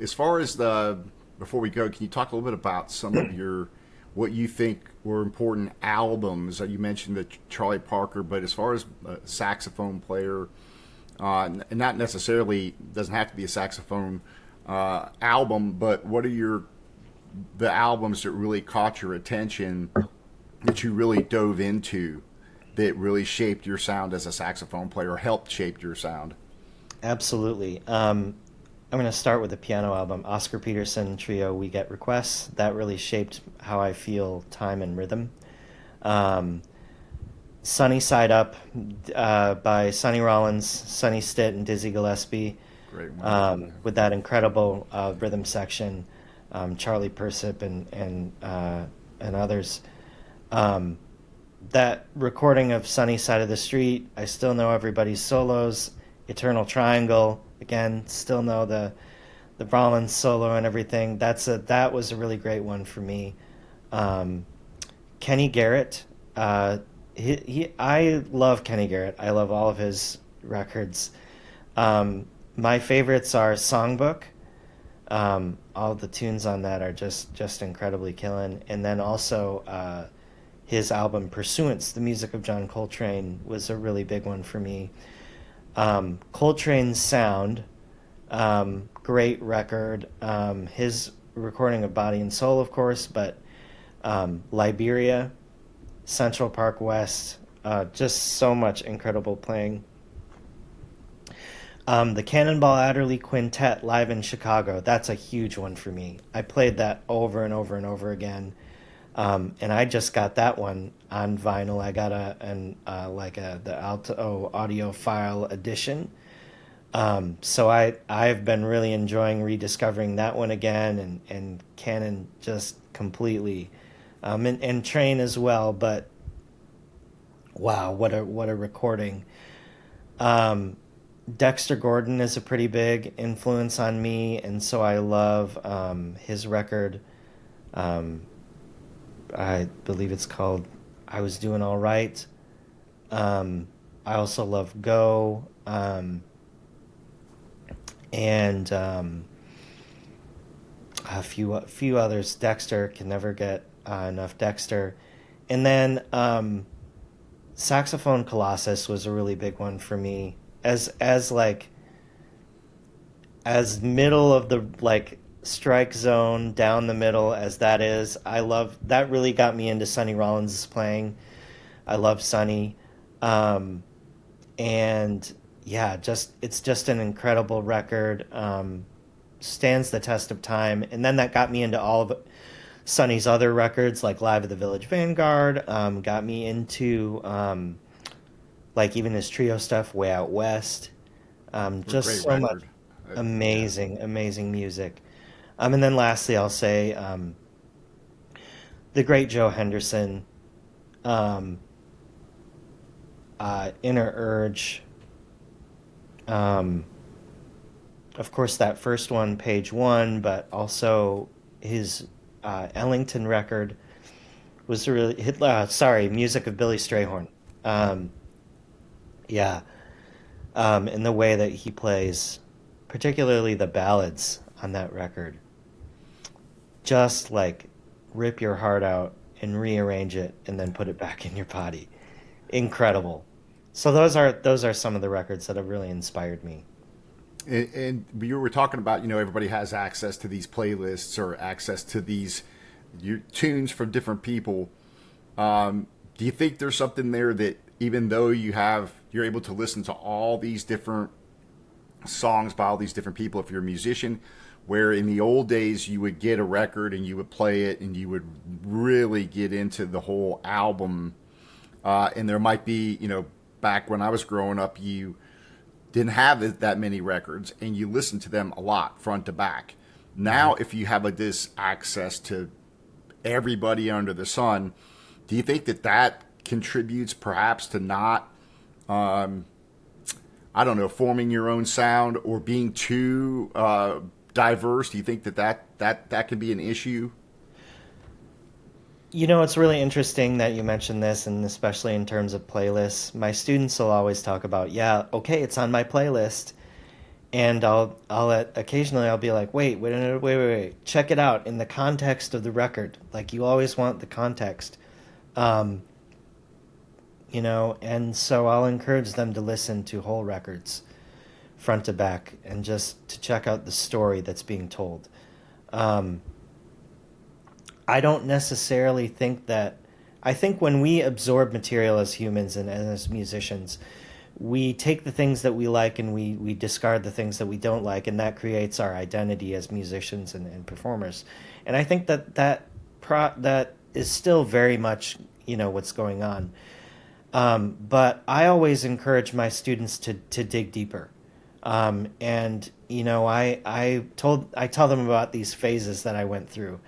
as far as the before we go, can you talk a little bit about some of your what you think were important albums? You mentioned the Charlie Parker, but as far as a saxophone player, not necessarily doesn't have to be a saxophone album, but what are the albums that really caught your attention that you really dove into that really shaped your sound as a saxophone player or helped shape your sound? Absolutely. I'm going to start with the piano album, Oscar Peterson Trio, We Get Requests. That really shaped how I feel time and rhythm. Um, Sunny Side Up by Sonny Rollins, Sonny Stitt, and Dizzy Gillespie, Great one. with that incredible rhythm section, Charlie Persip and others. Um, that recording of Sunny Side of the Street, I still know everybody's solos. Eternal Triangle, again, still know the Rollins solo and everything. That was a really great one for me. Kenny Garrett, I love Kenny Garrett. I love all of his records. My favorites are Songbook. All the tunes on that are just incredibly killing. And then also his album Pursuance, the music of John Coltrane, was a really big one for me. Coltrane's sound, great record. His recording of Body and Soul, of course, but Liberia, Central Park West, just so much incredible playing. The Cannonball Adderley Quintet live in Chicago, that's a huge one for me. I played that over and over and over again. And I just got that one on vinyl. I got the Alto audiophile edition. So I've been really enjoying rediscovering that one again, and Canon just completely, and Train as well. But wow, what a recording! Dexter Gordon is a pretty big influence on me, and so I love his record. I believe it's called I Was Doing All Right. I also love Go. And a few others. Dexter, can never get enough Dexter. And then Saxophone Colossus was a really big one for me. As middle of the strike zone down the middle as that is, I love that. Really got me into Sonny Rollins' playing. I love Sonny, and yeah, it's just an incredible record. Stands the test of time, and then that got me into all of Sonny's other records, like Live at the Village Vanguard. Got me into even his trio stuff, Way Out West. Just so much amazing music. And then lastly, I'll say the great Joe Henderson. Inner Urge. Of course, that first one, Page One, but also his Ellington record was really Music of Billy Strayhorn. Um, yeah, in the way that he plays, particularly the ballads on that record, just like rip your heart out and rearrange it and then put it back in your body. Incredible. So those are some of the records that have really inspired me. And you were talking about, everybody has access to these playlists or access to these tunes from different people. Do you think there's something there that even though you're able to listen to all these different songs by all these different people, if you're a musician, where in the old days you would get a record and you would play it and you would really get into the whole album, and there might be, back when I was growing up, you didn't have that many records and you listened to them a lot front to back. Now, if you have this access to everybody under the sun, do you think that contributes perhaps to not, I don't know, forming your own sound or being too diverse? Do you think that can be an issue? It's really interesting that you mentioned this, and especially in terms of playlists. My students will always talk about, yeah, okay, it's on my playlist, and occasionally I'll be like, wait, check it out in the context of the record. Like, you always want the context, and so I'll encourage them to listen to whole records, front to back, and just to check out the story that's being told. I don't necessarily think that. I think when we absorb material as humans and as musicians, we take the things that we like and we discard the things that we don't like, and that creates our identity as musicians and performers. And I think that is still very much what's going on. But I always encourage my students to dig deeper. And I tell them about these phases that I went through.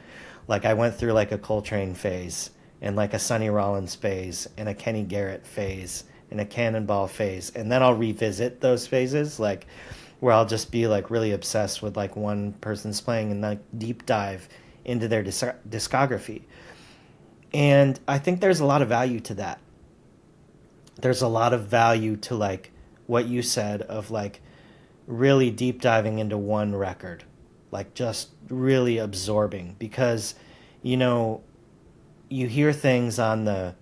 Like, I went through like a Coltrane phase and like a Sonny Rollins phase and a Kenny Garrett phase and a Cannonball phase. And then I'll revisit those phases, like where I'll just be like really obsessed with like one person's playing and like deep dive into their discography. And I think there's a lot of value to that. There's a lot of value to like what you said of like really deep diving into one record, like just really absorbing, because you hear things on the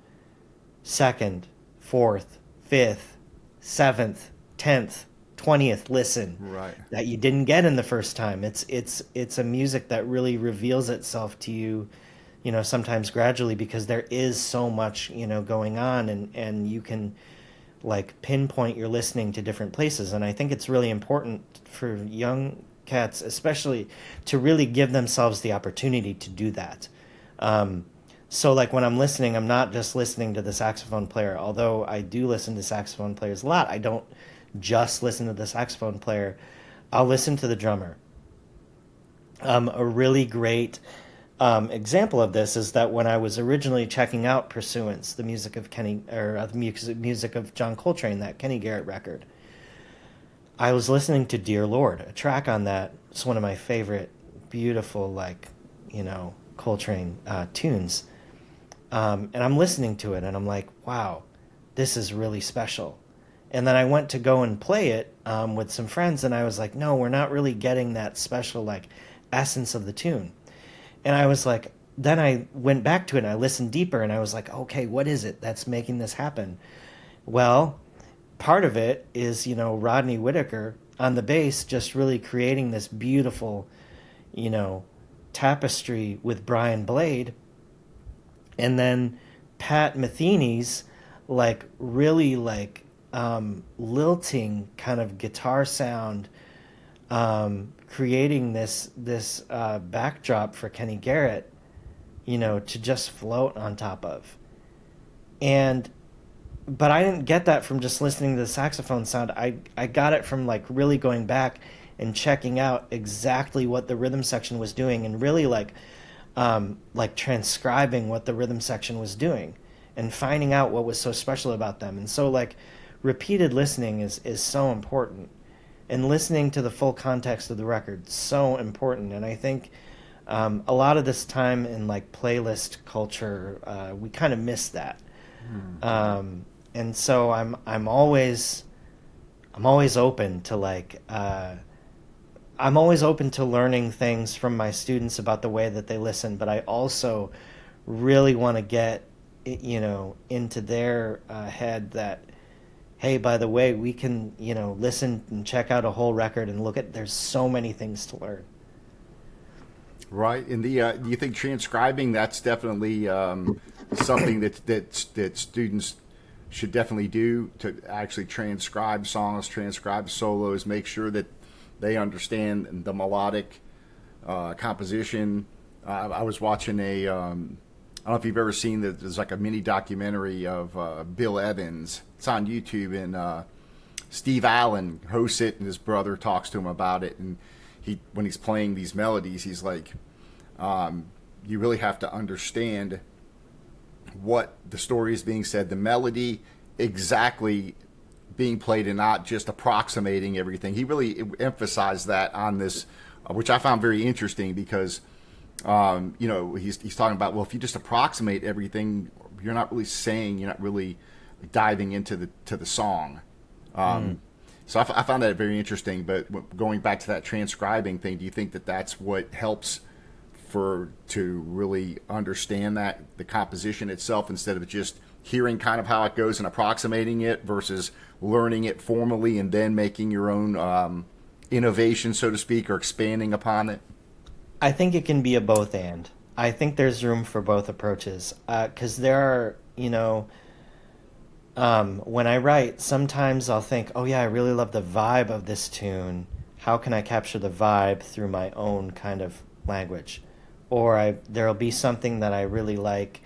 2nd, 4th, 5th, 7th, 10th, 20th listen, Right. that you didn't get in the first time. It's a music that really reveals itself to you, sometimes gradually, because there is so much going on, and you can like pinpoint your listening to different places. And I think it's really important for young cats especially to really give themselves the opportunity to do that. So like when I'm listening, I'm not just listening to the saxophone player, although I do listen to saxophone players a lot. I don't just listen to the saxophone player. I'll listen to the drummer. A really great example of this is that when I was originally checking out Pursuance, the music of music of John Coltrane, that Kenny Garrett record, I was listening to Dear Lord, a track on that. It's one of my favorite, beautiful, Coltrane tunes. And I'm listening to it, and I'm like, wow, this is really special. And then I went to go and play it with some friends, and I was like, no, we're not really getting that special, essence of the tune. And I was like, then I went back to it, and I listened deeper, and I was like, okay, what is it that's making this happen? Well, part of it is, Rodney Whitaker on the bass just really creating this beautiful, tapestry with Brian Blade. And then Pat Metheny's really lilting kind of guitar sound, creating this backdrop for Kenny Garrett, to just float on top of. But I didn't get that from just listening to the saxophone sound. I got it from really going back and checking out exactly what the rhythm section was doing, and really transcribing what the rhythm section was doing. and finding out what was so special about them. And so like repeated listening is so important, and listening to the full context of the record so important. And I think a lot of this time in like playlist culture, we kind of miss that. And so I'm always open to like I'm always open to learning things from my students about the way that they listen, but I also really want to get into their head that, hey, by the way, we can listen and check out a whole record and look at, there's so many things to learn. Right, and do you think transcribing, that's definitely something that students should definitely do, to actually transcribe songs, transcribe solos, make sure that they understand the melodic composition? I was watching I don't know if you've ever seen that. There's like a mini documentary of Bill Evans. It's on YouTube, and Steve Allen hosts it, and his brother talks to him about it. And when he's playing these melodies, he's like, you really have to understand what the story is being said, the melody exactly being played, and not just approximating everything. He really emphasized that on this, which I found very interesting, because he's talking about, well, if you just approximate everything, you're not really saying, you're not really diving into the song. So I found that very interesting. But going back to that transcribing thing, do you think that that's what helps to really understand that the composition itself, instead of just hearing kind of how it goes and approximating it, versus learning it formally and then making your own innovation, so to speak, or expanding upon it? I think it can be a both and. I think there's room for both approaches, because there are, when I write, sometimes I'll think, oh yeah, I really love the vibe of this tune. How can I capture the vibe through my own kind of language? Or there'll be something that I really like,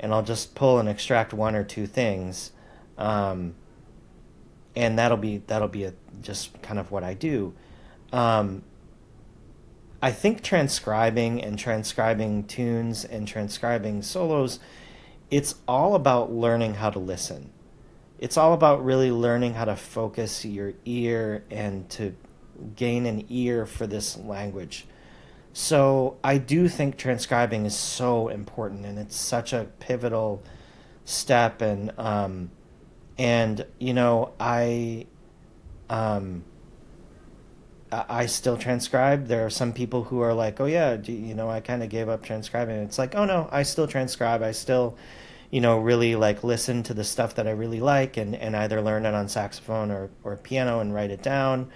and I'll just pull and extract one or two things, and that'll be just kind of what I do. I think transcribing tunes and transcribing solos, it's all about learning how to listen. It's all about really learning how to focus your ear and to gain an ear for this language. So I do think transcribing is so important, and it's such a pivotal step. And I still transcribe. There are some people who are like, oh yeah, I kind of gave up transcribing. It's like, oh no, I still transcribe. I still, really like listen to the stuff that I really like, and either learn it on saxophone or piano and write it down.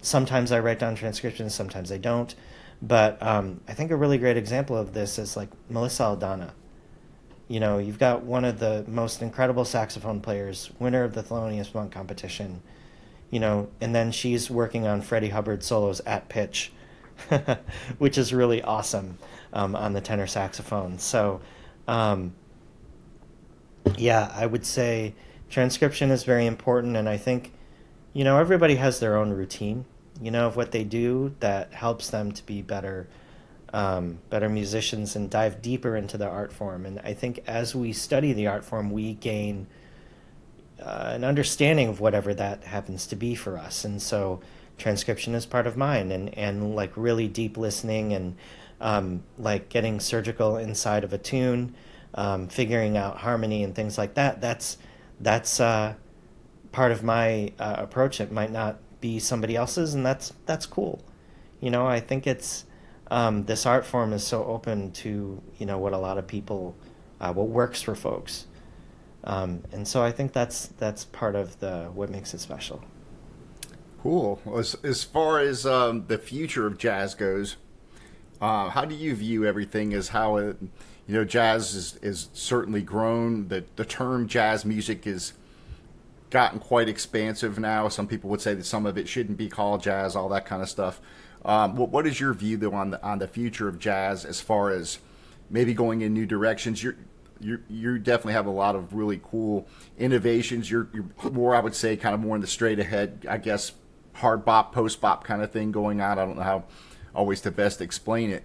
Sometimes I write down transcriptions, sometimes I don't. But I think a really great example of this is like Melissa Aldana. You've got one of the most incredible saxophone players, winner of the Thelonious Monk competition, and then she's working on Freddie Hubbard solos at pitch, which is really awesome, on the tenor saxophone. So, yeah, I would say transcription is very important, and I think, everybody has their own routine, of what they do that helps them to be better musicians and dive deeper into the art form. And I think as we study the art form, we gain an understanding of whatever that happens to be for us. And so transcription is part of mine, and like really deep listening, and like getting surgical inside of a tune, figuring out harmony and things like that. That's part of my approach. It might not be somebody else's, and that's cool. I think it's this art form is so open to what a lot of people, what works for folks, and so I think that's part of what makes it special. Cool. As far as the future of jazz goes, how do you view everything? As how jazz is certainly grown. The term jazz music is gotten quite expansive now. Some people would say that some of it shouldn't be called jazz, all that kind of stuff. What is your view though on the future of jazz, as far as maybe going in new directions? You definitely have a lot of really cool innovations. You're more, I would say, kind of more in the straight ahead, I guess, hard bop, post bop kind of thing going on. I don't know how always to best explain it,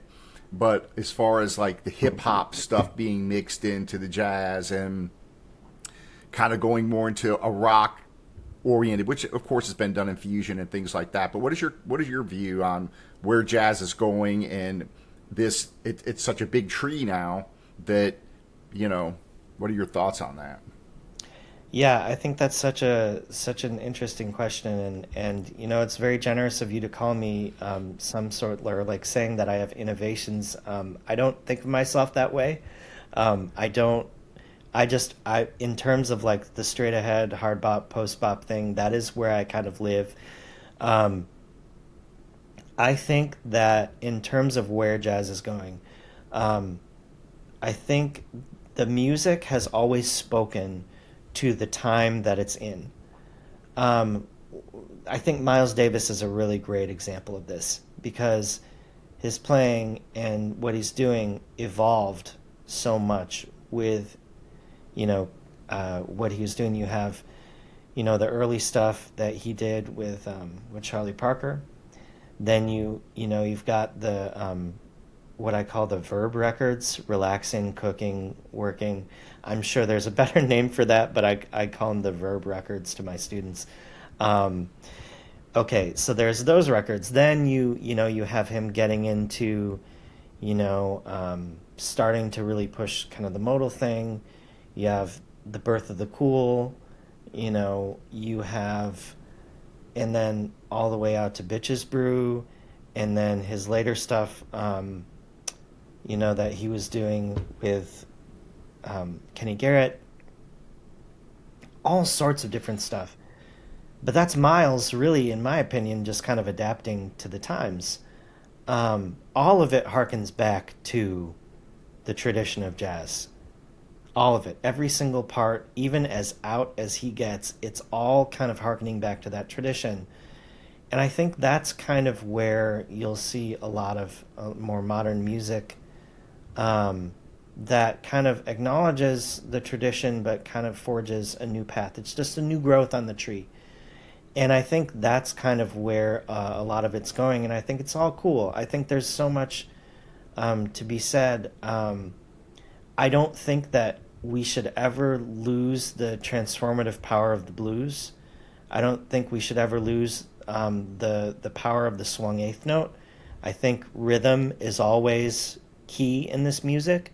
but as far as like the hip hop stuff being mixed into the jazz and kind of going more into a rock oriented, which of course has been done in fusion and things like that. But what is your view on where jazz is going and this? It's such a big tree now that what are your thoughts on that? Yeah, I think that's such an interesting question, and it's very generous of you to call me some sort, or like saying that I have innovations. I don't think of myself that way. I don't. I in terms of like the straight ahead hard bop post bop thing, that is where I kind of live. Um, I think that in terms of where jazz is going, um, I think the music has always spoken to the time that it's in. Um, I think Miles Davis is a really great example of this because his playing and what he's doing evolved so much with, what he was doing. You have, the early stuff that he did with Charlie Parker. Then you've got the what I call the verb records, relaxing, cooking, working. I'm sure there's a better name for that, but I call them the verb records to my students. Um, okay, so there's those records. Then you have him getting into, starting to really push kind of the modal thing. You have the birth of the cool. You have, and then all the way out to Bitches Brew, and then his later stuff. That he was doing with Kenny Garrett, all sorts of different stuff. But that's Miles, really, in my opinion, just kind of adapting to the times. All of it harkens back to the tradition of jazz. All of it, every single part, even as out as he gets, it's all kind of harkening back to that tradition. And I think that's kind of where you'll see a lot of more modern music that kind of acknowledges the tradition but kind of forges a new path. It's just a new growth on the tree. And I think that's kind of where a lot of it's going. And I think it's all cool. I think there's so much to be said. I don't think that we should ever lose the transformative power of the blues. I don't think we should ever lose the power of the swung eighth note. I think rhythm is always key in this music.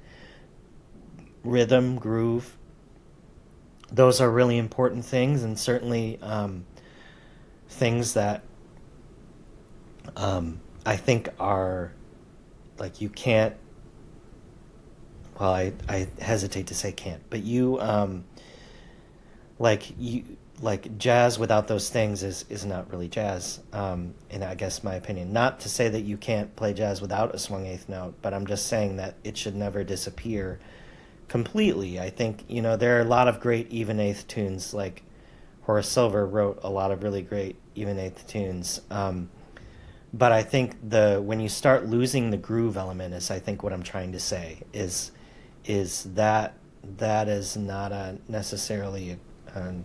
Rhythm, groove, those are really important things, and certainly things that I think are like you can't. Well, I hesitate to say can't, but like jazz without those things is not really jazz. And I guess my opinion, not to say that you can't play jazz without a swung eighth note, but I'm just saying that it should never disappear completely. I think, there are a lot of great even eighth tunes, like Horace Silver wrote a lot of really great even eighth tunes. But I think when you start losing the groove element is I think what I'm trying to say is that is not necessarily an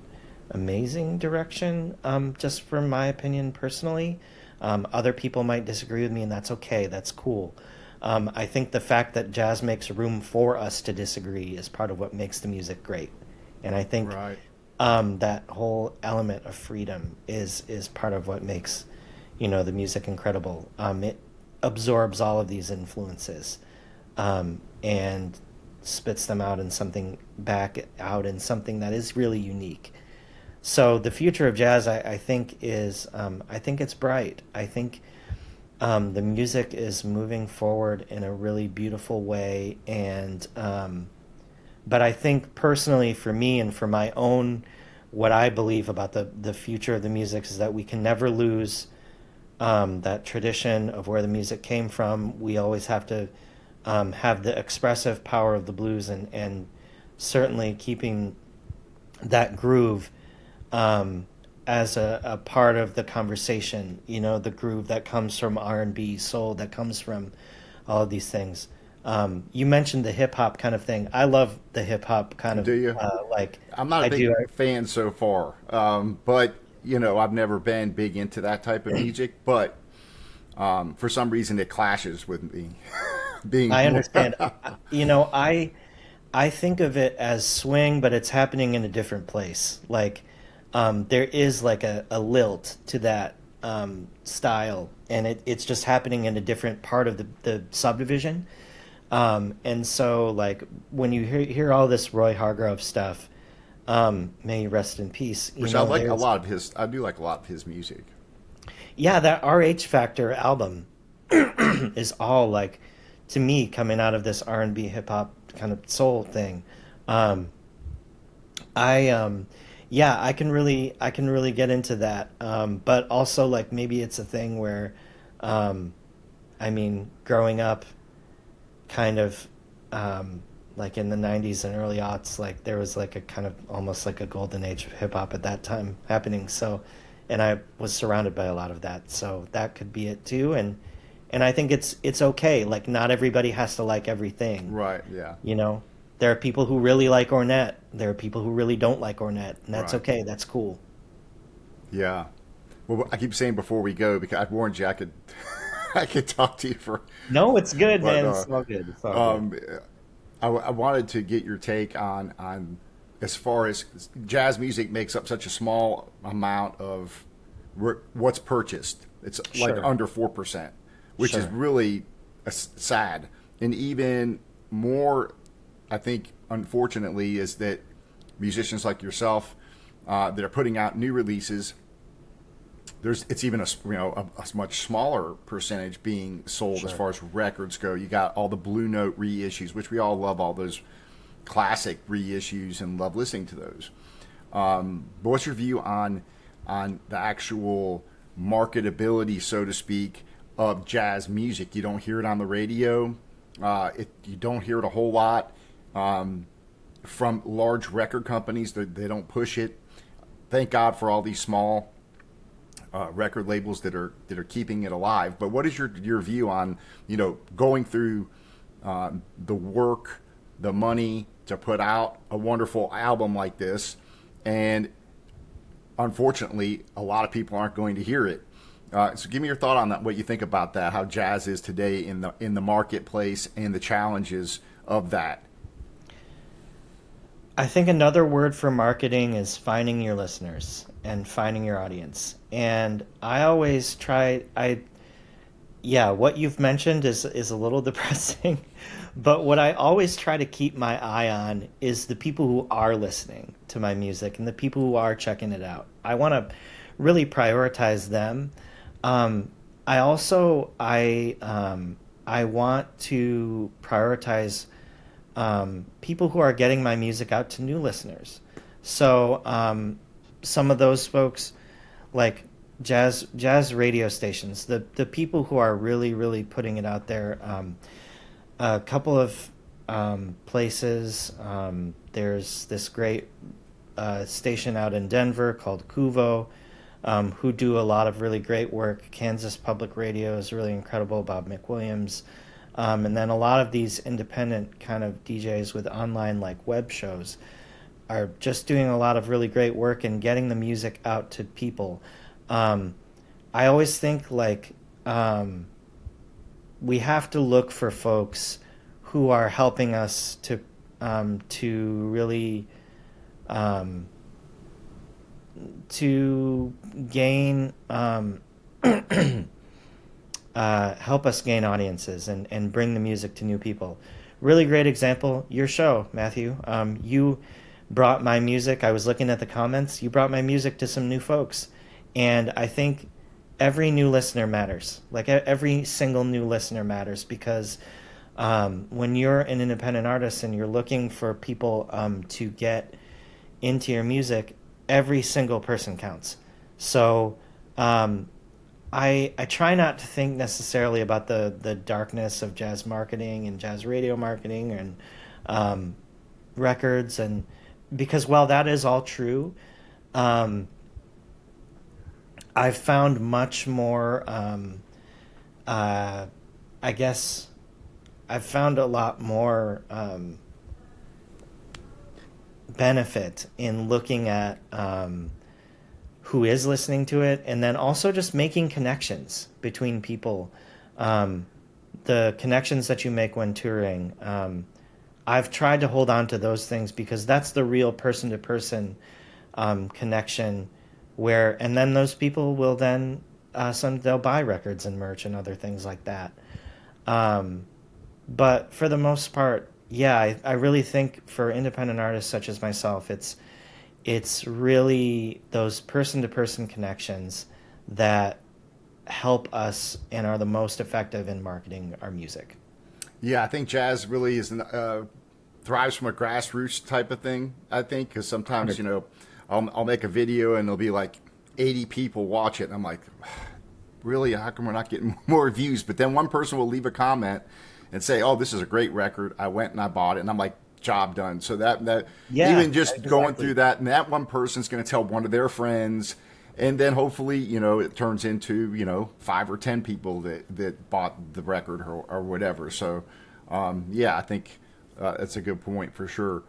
amazing direction, just from my opinion personally. Other people might disagree with me, and that's okay. That's cool. I think the fact that jazz makes room for us to disagree is part of what makes the music great. And I think Right. that whole element of freedom is part of what makes the music incredible. It absorbs all of these influences and spits them out in something back out in something that is really unique. So the future of jazz, I think, is I think it's bright. I think the music is moving forward in a really beautiful way, and but I think personally, for me and for my own, what I believe about the future of the music is that we can never lose that tradition of where the music came from. We always have to have the expressive power of the blues, and certainly keeping that groove as a part of the conversation. The groove that comes from R&B, soul, that comes from all of these things. You mentioned the hip hop kind of thing. I love the hip hop kind of Do you? like I'm not a I big do. fan so far, but I've never been big into that type of music. But for some reason, it clashes with me. being I more. understand. You know, I think of it as swing, but it's happening in a different place. Like, there is like a lilt to that style, and it's just happening in a different part of the subdivision. And so, like, when you hear all this Roy Hargrove stuff, may he rest in peace. You Which I know, like a there's lot of his. I do like a lot of his music. yeah, that RH Factor album is all like to me coming out of this R&B hip hop kind of soul thing. Um, I yeah, I can really get into that. But also like maybe it's a thing where um, I mean, growing up kind of like in the 90s and early aughts, like there was like a kind of almost like a golden age of hip hop at that time happening. So, and I was surrounded by a lot of that. So that could be it too. And I think it's okay. Like not everybody has to like everything. Right. Yeah. You know, there are people who really like Ornette. There are people who really don't like Ornette, and that's Right. okay. That's cool. Yeah. Well, I keep saying before we go because I warned you I could I could talk to you for, No, it's good, but man. It's all good. It's all good. um, I wanted to get your take on as far as jazz music makes up such a small amount of what's purchased. It's like Sure. under 4%, which is Sure. really sad. And even more, I think, unfortunately, is that musicians like yourself that are putting out new releases, it's even a much smaller percentage being sold as Sure. far as records go. You got all the Blue Note reissues, which we all love, all those classic reissues and love listening to those. But what's your view on the actual marketability, so to speak, of jazz music? You don't hear it on the radio. You don't hear it a whole lot from large record companies. They don't push it. Thank God for all these small record labels that are keeping it alive. But what is your view on going through the work, the money to put out a wonderful album like this, and unfortunately, a lot of people aren't going to hear it. So, give me your thought on that. What you think about that? How jazz is today in the marketplace and the challenges of that. I think another word for marketing is finding your listeners and finding your audience. And I always try yeah, what you've mentioned is a little depressing, but what I always try to keep my eye on is the people who are listening to my music and the people who are checking it out. I want to really prioritize them. I also I want to prioritize people who are getting my music out to new listeners. So some of those folks, like jazz radio stations, the people who are really putting it out there. A couple of places. There's this great station out in Denver called Kuvo, who do a lot of really great work. Kansas Public Radio is really incredible. Bob McWilliams. And then a lot of these independent kind of DJs with online like web shows are just doing a lot of really great work and getting the music out to people. I always think like we have to look for folks who are helping us to really to gain help us gain audiences and bring the music to new people. Really great example, your show, Matthew. You brought my music. I was looking at the comments. You brought my music to some new folks. And I think every new listener matters. Like every single new listener matters because when you're an independent artist and you're looking for people to get into your music, every single person counts. So I try not to think necessarily about the darkness of jazz marketing and jazz radio marketing and records, and because while that is all true, I've found much more. I guess I've found a lot more benefit in looking at who is listening to it, and then also just making connections between people the connections that you make when touring. I've tried to hold on to those things because that's the real person to person connection where, and then those people will then, they'll buy records and merch and other things like that. Um, but for the most part, yeah, I really think for independent artists such as myself, it's really those person to person connections that help us and are the most effective in marketing our music. Yeah, I think jazz really is thrives from a grassroots type of thing. I think because sometimes 100. I'll make a video and there'll be like 80 people watch it, and I'm like, really, how come we're not getting more views? But then one person will leave a comment and say, "Oh, this is a great record. I went and I bought it," and I'm like, job done. So that Yeah, even just going exactly. through that, and that one person's going to tell one of their friends, and then hopefully it turns into 5 or 10 people that bought the record or whatever. So yeah, I think that's a good point for sure.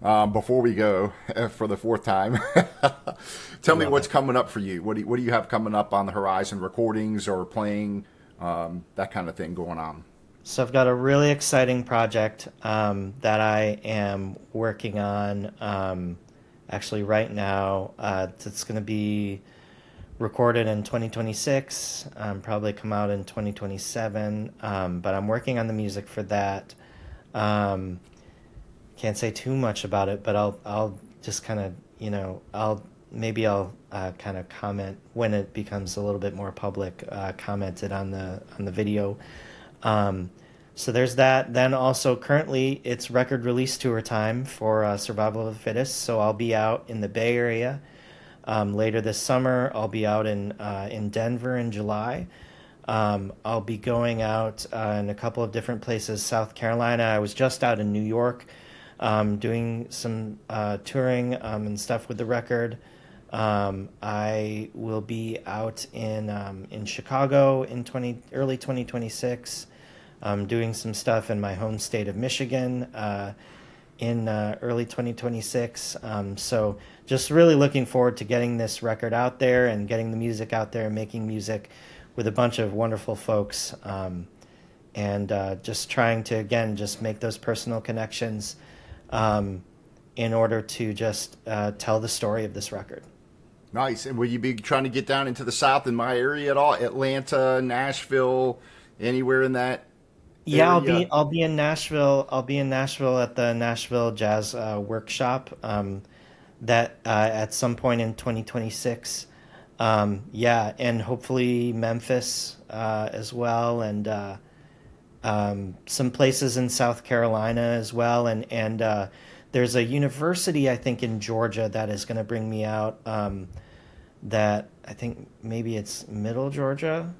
Before we go for the fourth time, I tell me love what's it. coming up for you. What do you have coming up on the horizon? Recordings or playing, that kind of thing going on. So I've got a really exciting project that I am working on actually right now. It's going to be recorded in 2026, probably come out in 2027. But I'm working on the music for that. Um, can't say too much about it, but I'll just kind of I'll kind of comment when it becomes a little bit more public. Commented on the video. Um, so there's that. Then also currently it's record release tour time for Survival of the Fittest. So I'll be out in the Bay Area later this summer. I'll be out in Denver in July. I'll be going out in a couple of different places. South Carolina. I was just out in New York, doing some touring and stuff with the record. I will be out in Chicago in early 2026, doing some stuff in my home state of Michigan in early 2026. So just really looking forward to getting this record out there and getting the music out there and making music with a bunch of wonderful folks. And just trying to, again, just make those personal connections in order to just tell the story of this record. Nice. And will you be trying to get down into the South in my area at all? Atlanta, Nashville, anywhere in that Yeah, area? I'll be in Nashville. I'll be in Nashville at the Nashville Jazz Workshop that at some point in 2026. Yeah, and hopefully Memphis as well, and some places in South Carolina as well, and there's a university I think in Georgia that is going to bring me out. That I think maybe it's Middle Georgia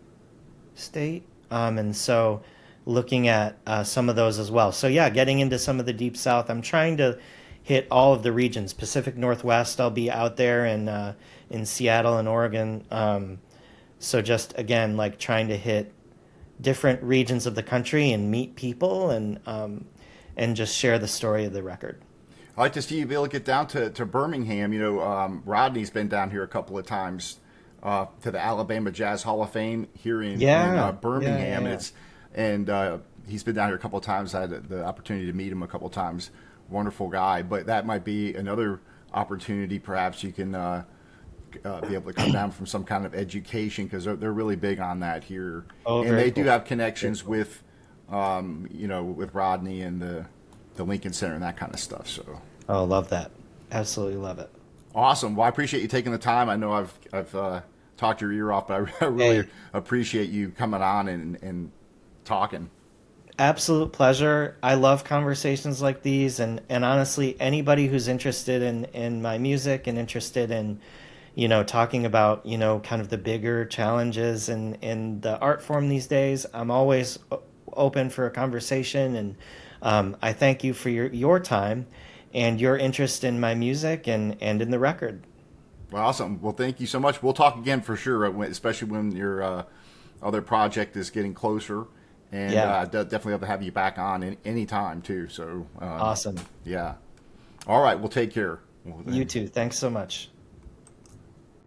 State, and so looking at some of those as well. So yeah, getting into some of the deep South. I'm trying to hit all of the regions. Pacific Northwest. I'll be out there in Seattle and Oregon. So just again, like trying to hit different regions of the country and meet people and just share the story of the record. I'd like to see you be able to get down to Birmingham. Rodney's been down here a couple of times to the Alabama Jazz Hall of Fame here in Yeah, yeah, yeah, Birmingham. yeah. And he's been down here a couple of times. I had the opportunity to meet him a couple of times. Wonderful guy. But that might be another opportunity. Perhaps you can be able to come down from some kind of education because they're really big on that here, Oh, and very they do cool. have Very connections cool. with Rodney and the Lincoln Center and that kind of stuff. So Oh, love that. Absolutely love it. awesome. Well, I appreciate you taking the time. I know I've talked your ear off, but I really Hey, appreciate you coming on and talking. absolute pleasure. I love conversations like these, and honestly, anybody who's interested in my music and interested in, talking about, kind of the bigger challenges in the art form these days, I'm always open for a conversation, and I thank you for your time and your interest in my music and in the record. Well, awesome. Well, thank you so much. We'll talk again for sure, especially when your other project is getting closer. And Yeah, definitely have to have you back on any time too. So awesome. yeah. All right. Well, take care. Well, You too. Thanks so much.